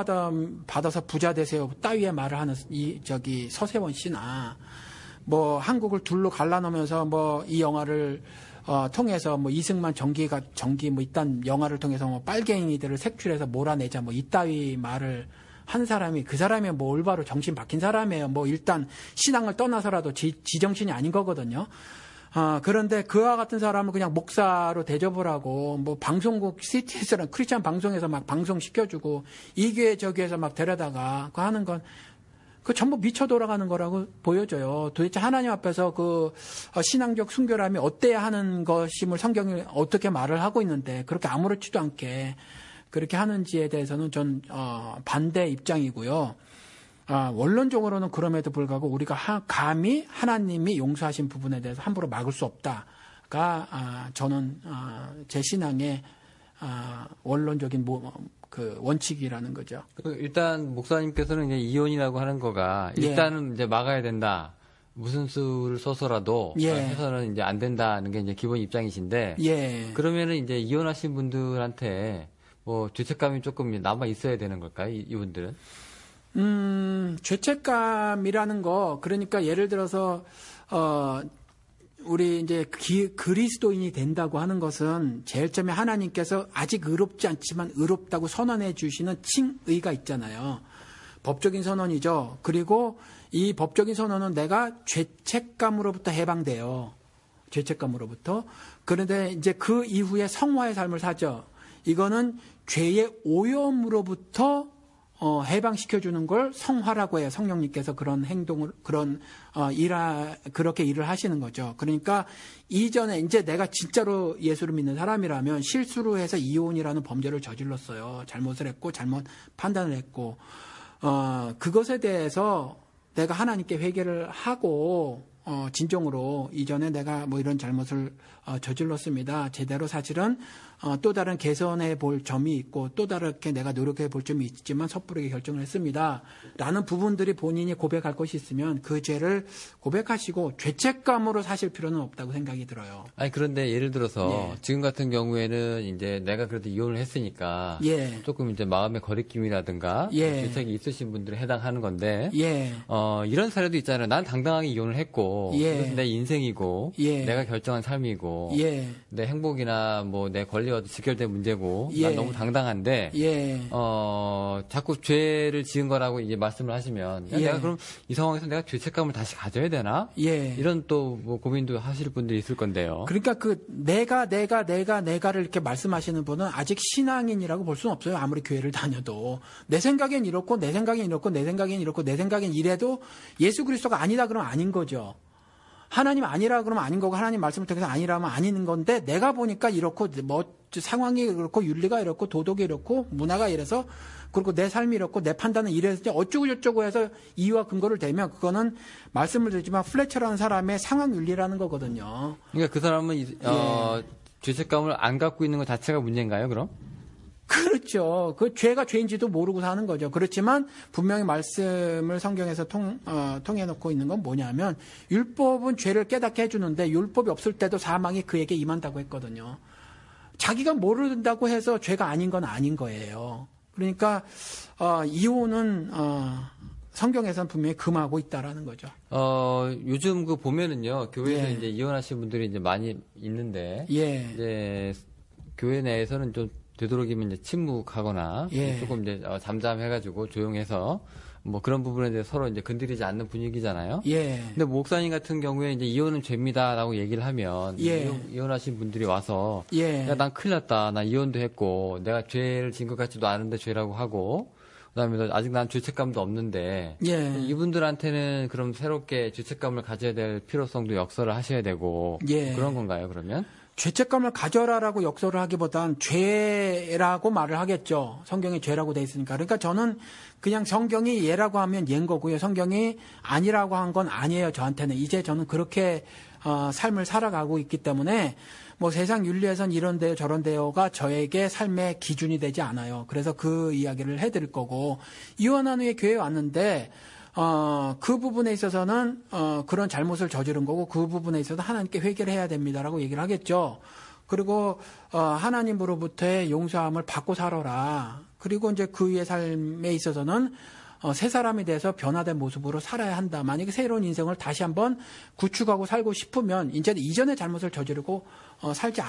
받아서 부자 되세요 따위의 말을 하는 서세원 씨나 뭐 한국을 둘로 갈라놓으면서 뭐 이 영화를 통해서 뭐 이승만 전기 뭐 이딴 영화를 통해서 뭐 빨갱이들을 색출해서 몰아내자 뭐 이따위 말을 한 사람이 그 사람이 뭐 올바로 정신 박힌 사람이에요. 뭐 일단 신앙을 떠나서라도 지정신이 아닌 거거든요. 그런데 그와 같은 사람을 그냥 목사로 대접을 하고, 뭐 방송국 CTS라는 크리스찬 방송에서 막 방송시켜주고, 이 교회 저 교회에서 막 데려다가, 그 하는 건, 그 전부 미쳐 돌아가는 거라고 보여져요. 도대체 하나님 앞에서 신앙적 순결함이 어때야 하는 것임을 성경이 어떻게 말을 하고 있는데, 그렇게 아무렇지도 않게 그렇게 하는지에 대해서는 전, 반대 입장이고요. 원론적으로는 그럼에도 불구하고 우리가 감히 하나님이 용서하신 부분에 대해서 함부로 막을 수 없다가 저는 제 신앙의 원론적인 그 원칙이라는 거죠. 일단 목사님께서는 이제 이혼이라고 하는 거가 일단은 이제 막아야 된다. 무슨 수를 써서라도 해서는 이제 안 된다는 게 이제 기본 입장이신데 그러면은 이제 이혼하신 분들한테 뭐 죄책감이 조금 남아 있어야 되는 걸까요? 이분들은? 죄책감이라는 거, 그러니까 예를 들어서, 우리 이제 그리스도인이 된다고 하는 것은 제일 처음에 하나님께서 아직 의롭지 않지만 의롭다고 선언해 주시는 칭의가 있잖아요. 법적인 선언이죠. 그리고 이 법적인 선언은 내가 죄책감으로부터 해방돼요. 죄책감으로부터. 그런데 이제 그 이후에 성화의 삶을 사죠. 이거는 죄의 오염으로부터 해방시켜주는 걸 성화라고 해요. 성령님께서 그런 행동을, 그렇게 일을 하시는 거죠. 그러니까 이전에 이제 내가 진짜로 예수를 믿는 사람이라면 실수로 해서 이혼이라는 범죄를 저질렀어요. 잘못을 했고, 잘못 판단을 했고, 그것에 대해서 내가 하나님께 회개를 하고, 진정으로 이전에 내가 뭐 이런 잘못을 저질렀습니다. 제대로 사실은 또 다른 개선해 볼 점이 있고 또 다르게 내가 노력해 볼 점이 있지만 섣부르게 결정을 했습니다. 라는 부분들이 본인이 고백할 것이 있으면 그 죄를 고백하시고 죄책감으로 사실 필요는 없다고 생각이 들어요. 아니 그런데 예를 들어서 지금 같은 경우에는 이제 내가 그래도 이혼을 했으니까 조금 이제 마음의 거리낌이라든가 죄책이 있으신 분들에 해당하는 건데 이런 사례도 있잖아요. 난 당당하게 이혼을 했고 이것은 내 인생이고 내가 결정한 삶이고 내 행복이나 뭐 내 권리와 직결된 문제고 난 너무 당당한데 자꾸 죄를 지은 거라고 이제 말씀을 하시면 내가 그럼 이 상황에서 내가 죄책감을 다시 가져야 되나? 이런 또 뭐 고민도 하실 분들이 있을 건데요. 그러니까 그 내가를 이렇게 말씀하시는 분은 아직 신앙인이라고 볼 수는 없어요. 아무리 교회를 다녀도 내 생각엔 이렇고 내 생각엔 이렇고 내 생각엔 이렇고 내 생각엔 이래도 예수 그리스도가 아니다 그러면 아닌 거죠. 하나님 아니라 그러면 아닌 거고 하나님 말씀을 통해서 아니라면 아닌 건데 내가 보니까 이렇고 뭐 상황이 그렇고 윤리가 이렇고 도덕이 이렇고 문화가 이래서 그리고 내 삶이 이렇고 내 판단은 이래서 어쩌고 저쩌고 해서 이유와 근거를 대면 그거는 말씀을 드리지만 플래처라는 사람의 상황 윤리라는 거거든요. 그러니까 그 사람은 죄책감을 안 갖고 있는 것 자체가 문제인가요, 그럼? 그렇죠. 그 죄가 죄인지도 모르고 사는 거죠. 그렇지만 분명히 말씀을 성경에서 통해놓고 있는 건 뭐냐면 율법은 죄를 깨닫게 해주는데 율법이 없을 때도 사망이 그에게 임한다고 했거든요. 자기가 모른다고 해서 죄가 아닌 건 아닌 거예요. 그러니까 이혼은 성경에서는 분명히 금하고 있다라는 거죠. 요즘 그 보면은요 교회에서 이제 이혼하신 분들이 이제 많이 있는데 이제 교회 내에서는 좀 되도록이면 이제 침묵하거나 조금 이제 잠잠해가지고 조용해서 뭐 그런 부분에 대해서 서로 이제 건드리지 않는 분위기잖아요. 근데 목사님 같은 경우에 이제 이혼은 죄입니다라고 얘기를 하면 이혼하신 분들이 와서 야, 난 큰일 났다. 나 이혼도 했고 내가 죄를 진 것 같지도 않은데 죄라고 하고 그다음에 아직 난 죄책감도 없는데 이분들한테는 그럼 새롭게 죄책감을 가져야 될 필요성도 역설을 하셔야 되고 그런 건가요? 그러면? 죄책감을 가져라라고 역설을 하기보단 죄라고 말을 하겠죠. 성경에 죄라고 돼 있으니까. 그러니까 저는 그냥 성경이 예라고 하면 예인 거고요. 성경이 아니라고 한 건 아니에요. 저한테는. 이제 저는 그렇게 삶을 살아가고 있기 때문에 뭐 세상 윤리에선 이런데요 저런데요가 저에게 삶의 기준이 되지 않아요. 그래서 그 이야기를 해드릴 거고, 이혼한 후에 교회에 왔는데 그 부분에 있어서는 그런 잘못을 저지른 거고, 그 부분에 있어서 하나님께 회개를 해야 됩니다라고 얘기를 하겠죠. 그리고 하나님으로부터의 용서함을 받고 살아라. 그리고 이제 그 위의 삶에 있어서는 새 사람이 돼서 변화된 모습으로 살아야 한다. 만약에 새로운 인생을 다시 한번 구축하고 살고 싶으면 이제 이전의 잘못을 저지르고 살지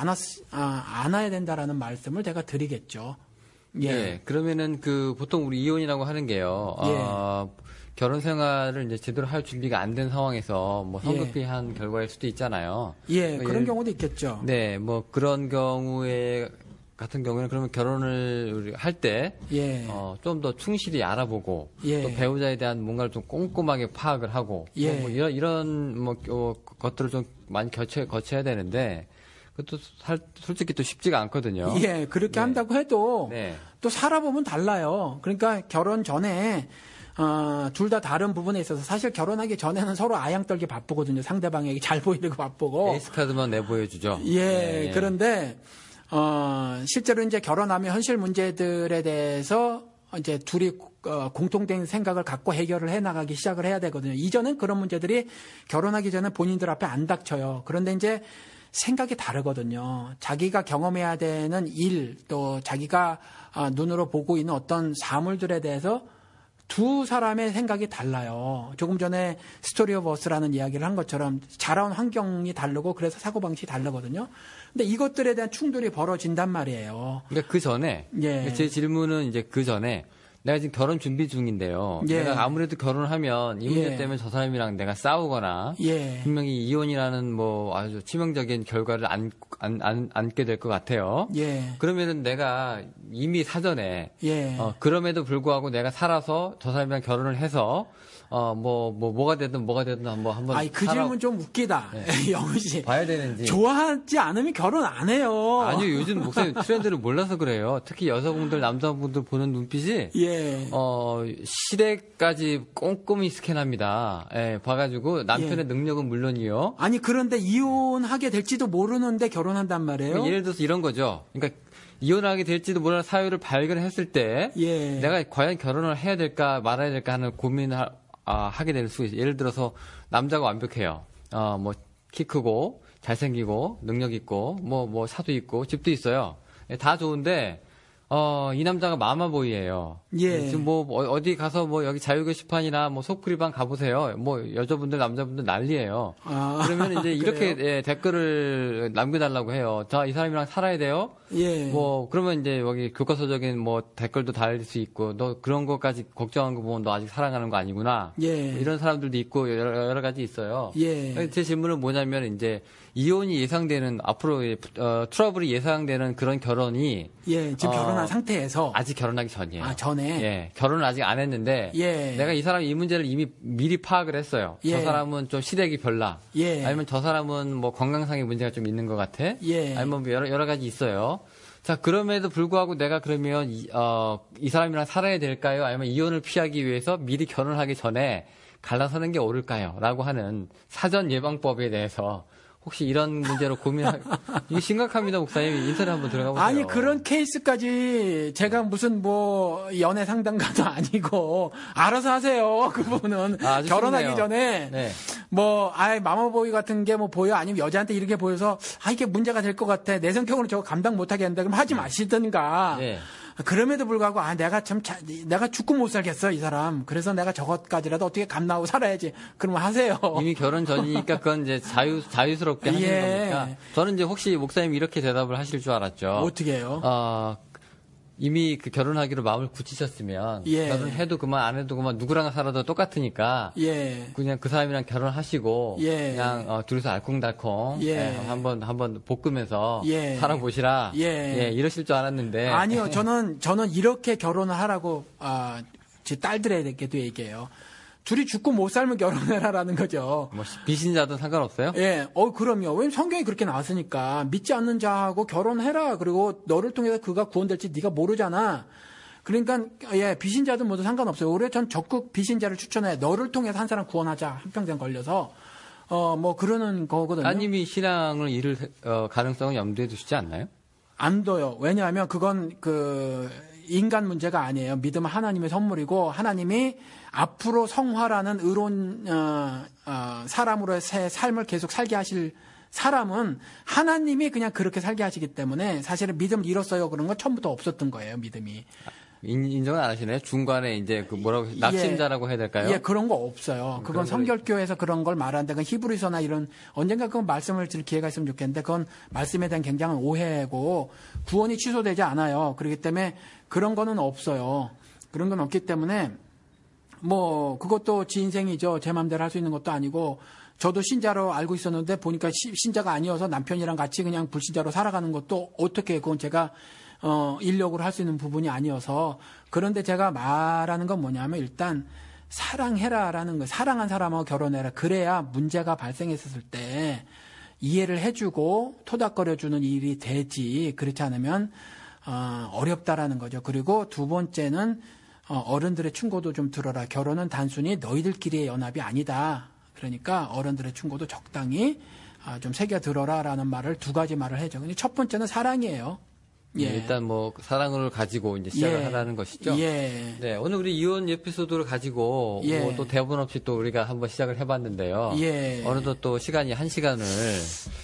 않아야 된다라는 말씀을 제가 드리겠죠. 예. 네, 그러면은 보통 우리 이혼이라고 하는 게요. 예. 결혼 생활을 이제 제대로 할 준비가 안 된 상황에서 뭐 성급히 한 결과일 수도 있잖아요. 예, 그런 경우도 있겠죠. 네, 뭐 그런 같은 경우에는 그러면 결혼을 할 때, 좀 더 충실히 알아보고, 또 배우자에 대한 뭔가를 좀 꼼꼼하게 파악을 하고, 뭐 이런 것들을 좀 많이 거쳐야 되는데, 그것도 솔직히 또 쉽지가 않거든요. 예, 그렇게 한다고 해도, 또 살아보면 달라요. 그러니까 결혼 전에, 둘 다 다른 부분에 있어서 사실 결혼하기 전에는 서로 아양 떨기 바쁘거든요. 상대방에게 잘 보이려고 바쁘고. 에이스 카드만 내보여주죠. 예, 그런데, 실제로 이제 결혼하면 현실 문제들에 대해서 이제 둘이 공통된 생각을 갖고 해결을 해 나가기 시작을 해야 되거든요. 이전엔 그런 문제들이 결혼하기 전에 본인들 앞에 안 닥쳐요. 그런데 이제 생각이 다르거든요. 자기가 경험해야 되는 일, 또 자기가 눈으로 보고 있는 어떤 사물들에 대해서 두 사람의 생각이 달라요. 조금 전에 스토리 오브 어스라는 이야기를 한 것처럼 자라온 환경이 다르고 그래서 사고방식이 다르거든요. 근데 이것들에 대한 충돌이 벌어진단 말이에요. 그러니까 그 전에, 제 질문은 이제 그 전에, 내가 지금 결혼 준비 중인데요. 내가 아무래도 결혼을 하면 이 문제 때문에 저 사람이랑 내가 싸우거나 분명히 이혼이라는 뭐 아주 치명적인 결과를 안게 될 것 같아요. 그러면은 내가 이미 사전에 그럼에도 불구하고 내가 살아서 저 사람이랑 결혼을 해서 뭐가 되든 한번 아니 그 질문 좀 웃기다. 영우 씨. 봐야 되는지. 좋아하지 않으면 결혼 안 해요. 아니요, 요즘 목사님 트렌드를 몰라서 그래요. 특히 여성분들, 남자분들 보는 눈빛이 시대까지 꼼꼼히 스캔합니다. 봐가지고 남편의 능력은 물론이요. 아니 그런데 이혼하게 될지도 모르는데 결혼한단 말이에요. 그러니까 예를 들어서 이런 거죠. 그러니까 이혼하게 될지도 모르는 사유를 발견했을 때 내가 과연 결혼을 해야 될까 말아야 될까 하는 고민을 하게 될 수 있어요. 예를 들어서 남자가 완벽해요. 뭐 키 크고 잘생기고 능력 있고 뭐 차도 있고 집도 있어요. 다 좋은데 이 남자가 마마보이예요. 지금 뭐 어디 가서 뭐 여기 자유 게시판이나 뭐 속풀이방 가보세요. 뭐 여자분들 남자분들 난리예요. 그러면 이제 이렇게 댓글을 남겨달라고 해요. 자, 이 사람이랑 살아야 돼요. 뭐 그러면 이제 여기 교과서적인 뭐 댓글도 달릴 수 있고, 너 그런 것까지 걱정한 거 보면 너 아직 사랑하는 거 아니구나. 뭐 이런 사람들도 있고 여러 가지 있어요. 제 질문은 뭐냐면 이제 이혼이 예상되는 앞으로 트러블이 예상되는 그런 결혼이 지금 결혼한 상태에서 아직 결혼하기 전이에요. 전에 결혼을 아직 안 했는데 내가 이 사람 이 문제를 이미 미리 파악을 했어요. 저 사람은 좀 시댁이 별나. 아니면 저 사람은 뭐 건강상의 문제가 좀 있는 것 같아. 아니면 뭐 여러 가지 있어요. 자, 그럼에도 불구하고 내가 그러면 이 사람이랑 살아야 될까요? 아니면 이혼을 피하기 위해서 미리 결혼을 하기 전에 갈라서는 게 옳을까요? 라고 하는 사전 예방법에 대해서 혹시 이런 문제로 이게 심각합니다, 목사님. 인터넷 한번 들어가 보세요. 아니, 그런 케이스까지 제가 무슨 뭐 연애 상담가도 아니고 알아서 하세요. 그 부분은 결혼하기 쉽네요. 전에 마마보이 같은 게 뭐 보여 아니면 여자한테 이렇게 보여서 이게 문제가 될 것 같아. 내 성격으로 저거 감당 못하게 한다. 그럼 하지 마시든가. 그럼에도 불구하고 내가 죽고 못 살겠어 이 사람. 그래서 내가 저것까지라도 어떻게 감당하고 살아야지. 그러면 하세요. 이미 결혼 전이니까 그건 이제 자유스럽게 하시는 겁니까? 저는 이제 혹시 목사님이 이렇게 대답을 하실 줄 알았죠. 어떻게 해요? 이미 그 결혼하기로 마음을 굳히셨으면 결혼해도 그만 안 해도 그만 누구랑 살아도 똑같으니까 그냥 그 사람이랑 결혼하시고 그냥 둘이서 알콩달콩 한번 볶으면서 살아보시라 이러실 줄 알았는데 아니요. 저는 이렇게 결혼을 하라고 제 딸들에게도 얘기해요. 둘이 죽고 못 살면 결혼해라라는 거죠. 뭐 비신자든 상관없어요? 예, 그럼요. 왜냐면 성경이 그렇게 나왔으니까 믿지 않는 자하고 결혼해라. 그리고 너를 통해서 그가 구원될지 네가 모르잖아. 그러니까 예, 비신자든 모두 상관없어요. 오히려 전 적극 비신자를 추천해. 너를 통해서 한 사람 구원하자. 한평생 걸려서 뭐 그러는 거거든요. 따님이 신앙을 잃을 가능성은 염두에 두시지 않나요? 안 둬요. 왜냐하면 그건 인간 문제가 아니에요. 믿음은 하나님의 선물이고 하나님이 앞으로 성화라는 의로운 사람으로의 새 삶을 계속 살게 하실 사람은 하나님이 그냥 그렇게 살게 하시기 때문에 사실은 믿음을 잃었어요. 그런 건 처음부터 없었던 거예요. 믿음이. 인정은 안 하시네요. 중간에 이제 그 뭐라고 낙심자라고 해야 될까요? 예, 그런 거 없어요. 그건 성결교에서 그런 걸 말하는데 그건 히브리서나 이런 언젠가 그건 말씀을 드릴 기회가 있으면 좋겠는데 그건 말씀에 대한 굉장한 오해고 구원이 취소되지 않아요. 그렇기 때문에 그런 거는 없어요. 그런 건 없기 때문에 뭐 그것도 지 인생이죠. 제 마음대로 할 수 있는 것도 아니고 저도 신자로 알고 있었는데 보니까 신자가 아니어서 남편이랑 같이 그냥 불신자로 살아가는 것도 어떻게 그건 제가 인력으로 할 수 있는 부분이 아니어서 그런데 제가 말하는 건 뭐냐면 일단 사랑해라라는 거예요. 사랑한 사람하고 결혼해라. 그래야 문제가 발생했을 때 이해를 해주고 토닥거려주는 일이 되지. 그렇지 않으면 어렵다라는 거죠. 그리고 두 번째는 어른들의 충고도 좀 들어라. 결혼은 단순히 너희들끼리의 연합이 아니다. 그러니까 어른들의 충고도 적당히 좀 새겨 들어라라는 말을 두 가지 말을 해죠. 근데 첫 번째는 사랑이에요. 예. 일단 뭐 사랑을 가지고 이제 시작을 하라는 것이죠. 예. 네, 오늘 우리 이혼 에피소드를 가지고 뭐 또 대본 없이 또 우리가 한번 시작을 해봤는데요. 예. 어느덧 또 시간이 1시간을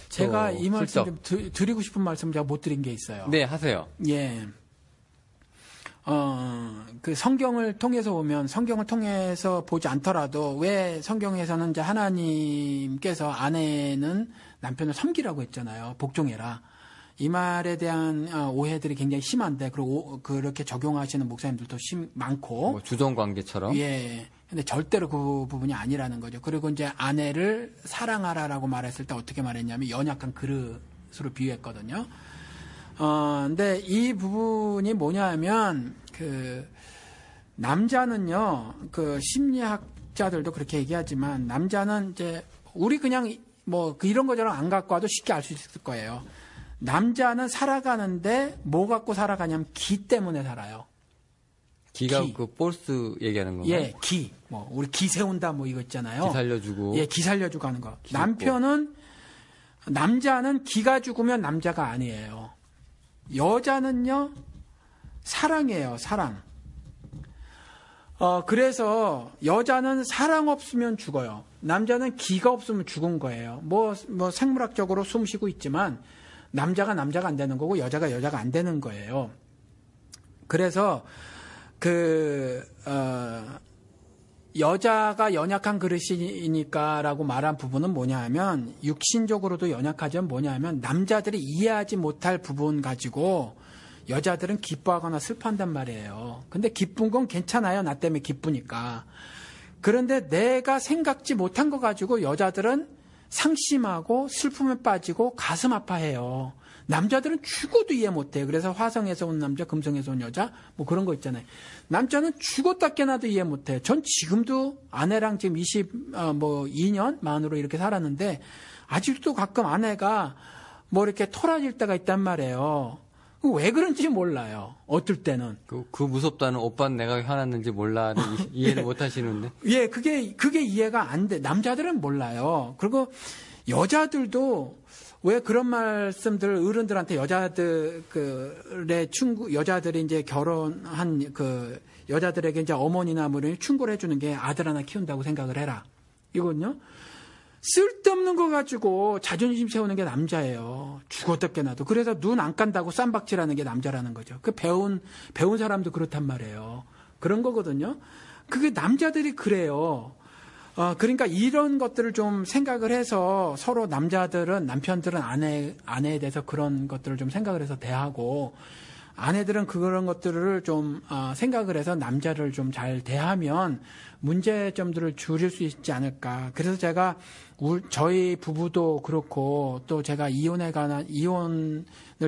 제가 이 말씀 좀 드리고 싶은 말씀 제가 못 드린 게 있어요. 네, 하세요. 예. 그 성경을 통해서 보면 성경을 통해서 보지 않더라도 왜 성경에서는 이제 하나님께서 아내는 남편을 섬기라고 했잖아요. 복종해라. 이 말에 대한 오해들이 굉장히 심한데 그리고 그렇게 적용하시는 목사님들도 많고 뭐 주종 관계처럼. 예. 근데 절대로 그 부분이 아니라는 거죠. 그리고 이제 아내를 사랑하라라고 말했을 때 어떻게 말했냐면 연약한 그릇으로 비유했거든요. 근데 이 부분이 뭐냐면 그 남자는요. 그 심리학자들도 그렇게 얘기하지만 남자는 이제 우리 그냥 뭐 이런 거저런 안 갖고 와도 쉽게 알 수 있을 거예요. 남자는 살아가는데 뭐 갖고 살아가냐면 기 때문에 살아요. 기가 그 볼스 얘기하는 건가요? 예, 기. 뭐 우리 기 세운다 뭐 이거 있잖아요. 기 살려주고. 예, 기 살려주고 하는 거. 남자는 기가 죽으면 남자가 아니에요. 여자는요 사랑이에요. 사랑. 그래서 여자는 사랑 없으면 죽어요. 남자는 기가 없으면 죽은 거예요. 뭐 생물학적으로 숨 쉬고 있지만 남자가 안 되는 거고 여자가 안 되는 거예요. 그래서 여자가 연약한 그릇이니까라고 말한 부분은 뭐냐 하면 육신적으로도 연약하지만 뭐냐 하면 남자들이 이해하지 못할 부분 가지고 여자들은 기뻐하거나 슬퍼한단 말이에요. 근데 기쁜 건 괜찮아요. 나 때문에 기쁘니까. 그런데 내가 생각지 못한 거 가지고 여자들은 상심하고 슬픔에 빠지고 가슴 아파해요. 남자들은 죽어도 이해 못해요. 그래서 화성에서 온 남자, 금성에서 온 여자 뭐 그런 거 있잖아요. 남자는 죽었다 깨나도 이해 못해요. 전 지금도 아내랑 지금 22년 만으로 이렇게 살았는데 아직도 가끔 아내가 뭐 이렇게 토라질 때가 있단 말이에요. 왜 그런지 몰라요. 어떨 때는. 그 무섭다는 오빠는 내가 화났는지 몰라. 이해를 못 하시는데. 예, 그게 이해가 안 돼. 남자들은 몰라요. 그리고 여자들도 왜 그런 말씀들 어른들한테 여자들이 이제 결혼한 여자들에게 이제 어머니나 뭐 이런 충고를 해주는 게 아들 하나 키운다고 생각을 해라. 이거는요. 쓸데없는 거 가지고 자존심 세우는 게 남자예요. 죽었다 깨나도. 그래서 눈 안 깐다고 쌈박질하는 게 남자라는 거죠. 그 배운 사람도 그렇단 말이에요. 그런 거거든요. 그게 남자들이 그래요. 그러니까 이런 것들을 좀 생각을 해서 서로 남편들은 아내에 대해서 그런 것들을 좀 생각을 해서 대하고, 아내들은 그런 것들을 좀 생각을 해서 남자를 좀 잘 대하면 문제점들을 줄일 수 있지 않을까. 그래서 제가 저희 부부도 그렇고 또 제가 이혼을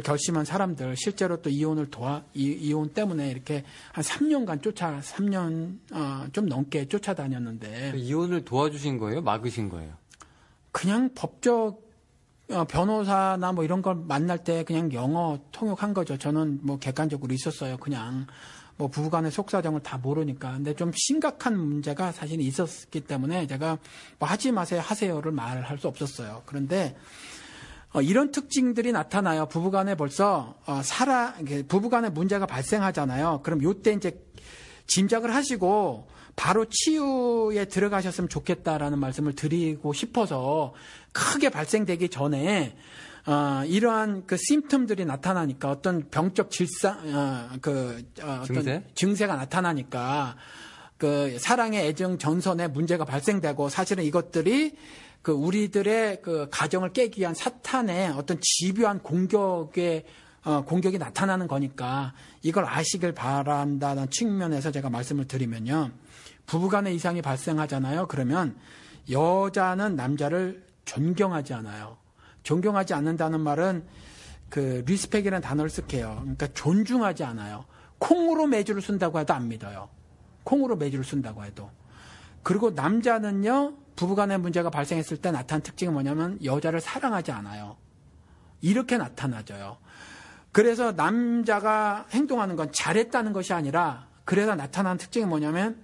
결심한 사람들 실제로 또 이혼 때문에 이렇게 한 3년간 3년 좀 넘게 쫓아다녔는데. 이혼을 도와주신 거예요? 막으신 거예요? 그냥 법적 변호사나 뭐 이런 걸 만날 때 그냥 영어 통역한 거죠. 저는 뭐 객관적으로 있었어요. 그냥 뭐 부부간의 속사정을 다 모르니까. 근데 좀 심각한 문제가 사실 있었기 때문에 제가 뭐 하지 마세요, 하세요를 말할 수 없었어요. 그런데 이런 특징들이 나타나요. 부부간에 벌써 부부간에 문제가 발생하잖아요. 그럼 요때 이제 짐작을 하시고 바로 치유에 들어가셨으면 좋겠다라는 말씀을 드리고 싶어서 크게 발생되기 전에 이러한 그 심텀들이 나타나니까 어떤 병적 어떤 증세가 나타나니까 그 사랑의 애정 전선에 문제가 발생되고 사실은 이것들이 그 우리들의 그 가정을 깨기 위한 사탄의 어떤 집요한 공격이 나타나는 거니까 이걸 아시길 바란다는 측면에서 제가 말씀을 드리면요. 부부간의 이상이 발생하잖아요. 그러면 여자는 남자를 존경하지 않아요. 존경하지 않는다는 말은 그 리스펙이라는 단어를 쓸게요. 그러니까 존중하지 않아요. 콩으로 매주를 쓴다고 해도 안 믿어요. 콩으로 매주를 쓴다고 해도. 그리고 남자는요. 부부간의 문제가 발생했을 때 나타난 특징이 뭐냐면 여자를 사랑하지 않아요. 이렇게 나타나져요. 그래서 남자가 행동하는 건 잘했다는 것이 아니라 그래서 나타나는 특징이 뭐냐면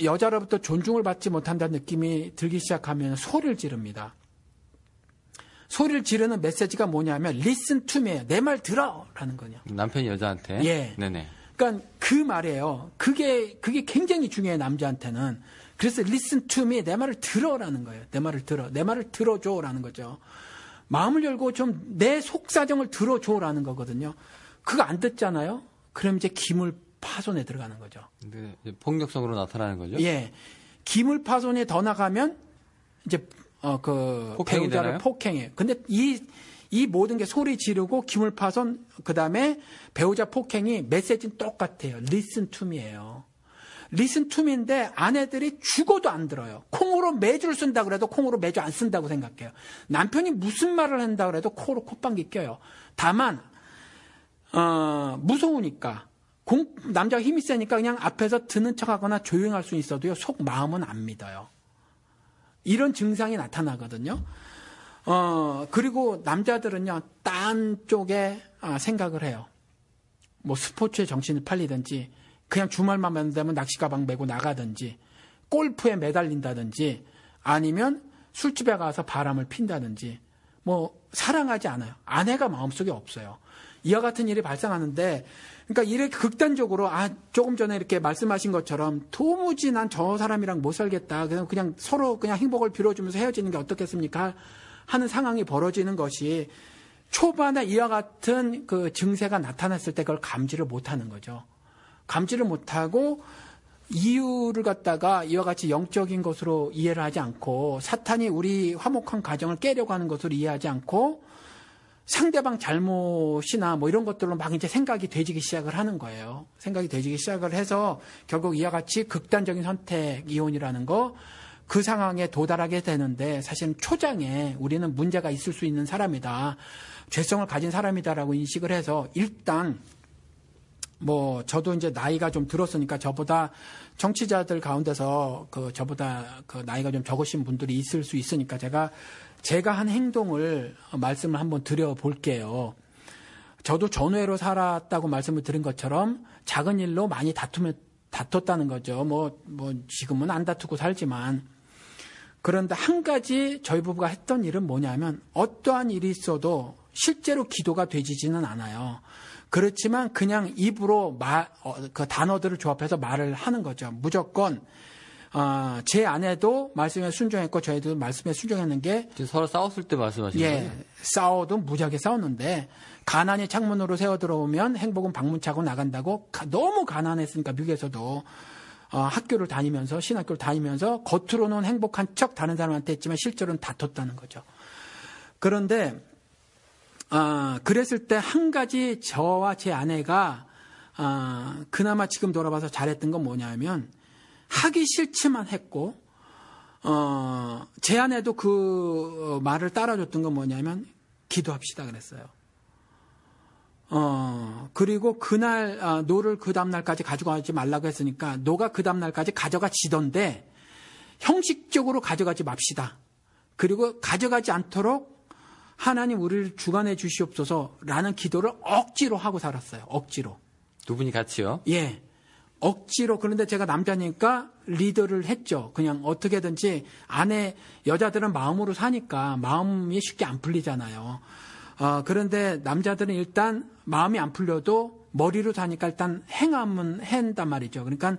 여자로부터 존중을 받지 못한다는 느낌이 들기 시작하면 소리를 지릅니다. 소리를 지르는 메시지가 뭐냐면 listen to me예요. 내 말 들어! 라는 거냐. 남편이 여자한테? 예. 네네. 그러니까 그 말이에요. 그게 굉장히 중요해요. 남자한테는. 그래서 listen to me, 내 말을 들어라는 거예요. 내 말을 들어. 내 말을 들어줘라는 거죠. 마음을 열고 좀 내 속사정을 들어줘라는 거거든요. 그거 안 듣잖아요. 그럼 이제 기물 파손에 들어가는 거죠. 네, 폭력성으로 나타나는 거죠? 예. 기물 파손에 더 나가면 이제 배우자를 되나요? 폭행해요. 근데 이 모든 게 소리 지르고 기물 파손 그다음에 배우자 폭행이 메시지는 똑같아요. listen to me예요. listen to me인데 아내들이 죽어도 안 들어요. 콩으로 매주를 쓴다 그래도 콩으로 매주 안 쓴다고 생각해요. 남편이 무슨 말을 한다 그래도 코로 콧방귀 껴요. 다만 무서우니까 남자가 힘이 세니까 그냥 앞에서 듣는 척하거나 조용할 수 있어도요. 속 마음은 안 믿어요. 이런 증상이 나타나거든요. 그리고 남자들은요. 딴 쪽에 생각을 해요. 뭐 스포츠에 정신을 팔리든지 그냥 주말만 되면 낚시 가방 메고 나가든지 골프에 매달린다든지 아니면 술집에 가서 바람을 핀다든지 뭐 사랑하지 않아요. 아내가 마음속에 없어요. 이와 같은 일이 발생하는데 그러니까 이렇게 극단적으로 조금 전에 이렇게 말씀하신 것처럼 도무지 난 저 사람이랑 못 살겠다. 그냥 서로 그냥 행복을 빌어주면서 헤어지는 게 어떻겠습니까? 하는 상황이 벌어지는 것이 초반에 이와 같은 그 증세가 나타났을 때 그걸 감지를 못하는 거죠. 감지를 못하고 이유를 갖다가 이와 같이 영적인 것으로 이해를 하지 않고 사탄이 우리 화목한 가정을 깨려고 하는 것으로 이해하지 않고 상대방 잘못이나 뭐 이런 것들로 막 이제 생각이 되지기 시작을 하는 거예요. 생각이 되지기 시작을 해서 결국 이와 같이 극단적인 선택, 이혼이라는 거 그 상황에 도달하게 되는데 사실은 초장에 우리는 문제가 있을 수 있는 사람이다. 죄성을 가진 사람이다라고 인식을 해서 일단 뭐 저도 이제 나이가 좀 들었으니까 저보다 정치자들 가운데서 저보다 나이가 좀 적으신 분들이 있을 수 있으니까 제가 한 행동을 말씀을 한번 드려볼게요. 저도 전회로 살았다고 말씀을 드린 것처럼 작은 일로 많이 다퉜다는 거죠. 뭐 지금은 안 다투고 살지만. 그런데 한 가지 저희 부부가 했던 일은 뭐냐면 어떠한 일이 있어도 실제로 기도가 되지는 않아요. 그렇지만 그냥 입으로 그 단어들을 조합해서 말을 하는 거죠. 무조건 제 아내도 말씀에 순종했고 저희도 말씀에 순종했는 게 서로 싸웠을 때 말씀하시는 거예요? 싸워도 무지하게 싸웠는데 가난이 창문으로 새어 들어오면 행복은 방문 차고 나간다고 너무 가난했으니까 미국에서도 학교를 다니면서 신학교를 다니면서 겉으로는 행복한 척 다른 사람한테 했지만 실제로는 다퉜다는 거죠. 그런데 그랬을 때 한 가지 저와 제 아내가 그나마 지금 돌아봐서 잘했던 건 뭐냐면 하기 싫지만 했고 제 아내도 그 말을 따라줬던 건 뭐냐면 기도합시다 그랬어요. 그리고 그날 노를 그 다음날까지 가져가지 말라고 했으니까 노가 그 다음날까지 가져가지던데 형식적으로 가져가지 맙시다. 그리고 가져가지 않도록 하나님 우리를 주관해 주시옵소서라는 기도를 억지로 하고 살았어요. 억지로. 두 분이 같이요? 예. 억지로. 그런데 제가 남자니까 리더를 했죠. 그냥 어떻게든지 여자들은 마음으로 사니까 마음이 쉽게 안 풀리잖아요. 그런데 남자들은 일단 마음이 안 풀려도 머리로 사니까 일단 행함은 한단 말이죠. 그러니까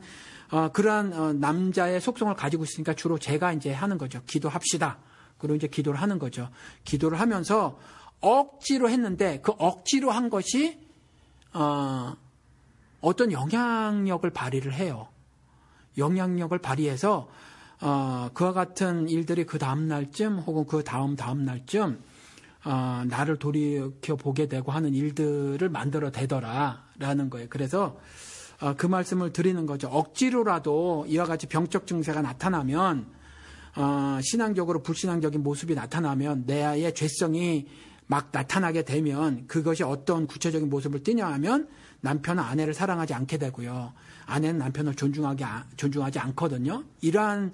그러한 남자의 속성을 가지고 있으니까 주로 제가 이제 하는 거죠. 기도합시다. 그리고 이제 기도를 하는 거죠. 기도를 하면서 억지로 했는데 그 억지로 한 것이 어떤 영향력을 발휘를 해요. 영향력을 발휘해서 그와 같은 일들이 그 다음 날쯤 혹은 그 다음 날쯤 나를 돌이켜 보게 되고 하는 일들을 만들어 대더라라는 거예요. 그래서 그 말씀을 드리는 거죠. 억지로라도 이와 같이 병적 증세가 나타나면 신앙적으로 불신앙적인 모습이 나타나면 내의 죄성이 막 나타나게 되면 그것이 어떤 구체적인 모습을 띠냐 하면 남편은 아내를 사랑하지 않게 되고요. 아내는 남편을 존중하지 않거든요. 이러한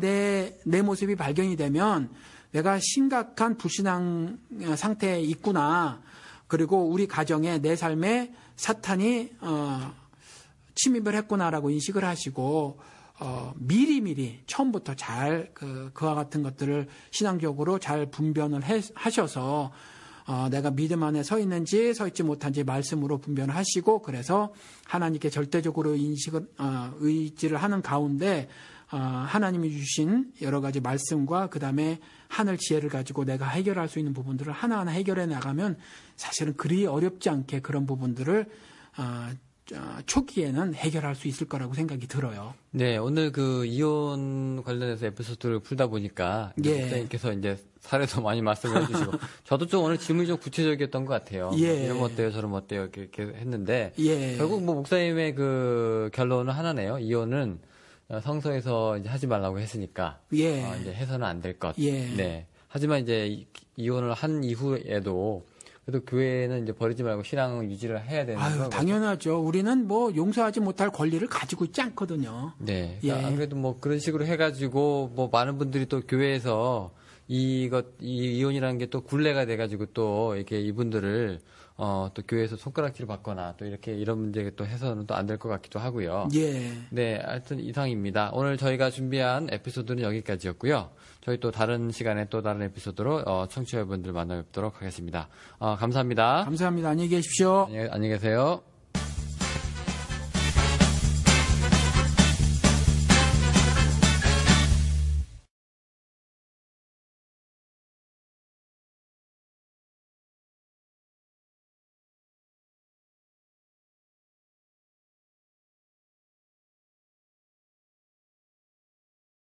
내 모습이 발견이 되면 내가 심각한 불신앙 상태에 있구나. 그리고 우리 가정에 내 삶에 사탄이 침입을 했구나라고 인식을 하시고 미리미리 처음부터 잘 그와 같은 것들을 신앙적으로 잘 분별을 하셔서 내가 믿음 안에 서 있는지 서 있지 못한지 말씀으로 분별을 하시고 그래서 하나님께 절대적으로 의지를 하는 가운데 하나님이 주신 여러 가지 말씀과 그 다음에 하늘 지혜를 가지고 내가 해결할 수 있는 부분들을 하나하나 해결해 나가면 사실은 그리 어렵지 않게 그런 부분들을 초기에는 해결할 수 있을 거라고 생각이 들어요. 네, 오늘 그 이혼 관련해서 에피소드를 풀다 보니까 목사님께서 이제 사례도 많이 말씀을 해주시고 저도 좀 오늘 질문이 좀 구체적이었던 것 같아요. 이러면 어때요, 저러면 어때요 이렇게 했는데 결국 뭐 목사님의 그 결론은 하나네요. 이혼은 성서에서 이제 하지 말라고 했으니까 이제 해서는 안 될 것. 네. 하지만 이제 이혼을 한 이후에도 그래도 교회는 이제 버리지 말고 신앙을 유지를 해야 되는 거죠. 당연하죠. 우리는 뭐 용서하지 못할 권리를 가지고 있지 않거든요. 네. 그러니까 안 그래도 뭐 그런 식으로 해가지고 뭐 많은 분들이 또 교회에서 이 이혼이라는 게 또 굴레가 돼가지고 또 이렇게 이분들을 또 교회에서 손가락질 받거나 또 이런 문제가 또 해서는 또 안 될 것 같기도 하고요. 네. 하여튼 이상입니다. 오늘 저희가 준비한 에피소드는 여기까지였고요. 저희 또 다른 시간에 또 다른 에피소드로 청취자 여러분들 만나뵙도록 하겠습니다. 감사합니다. 감사합니다. 안녕히 계십시오. 안녕히 계세요.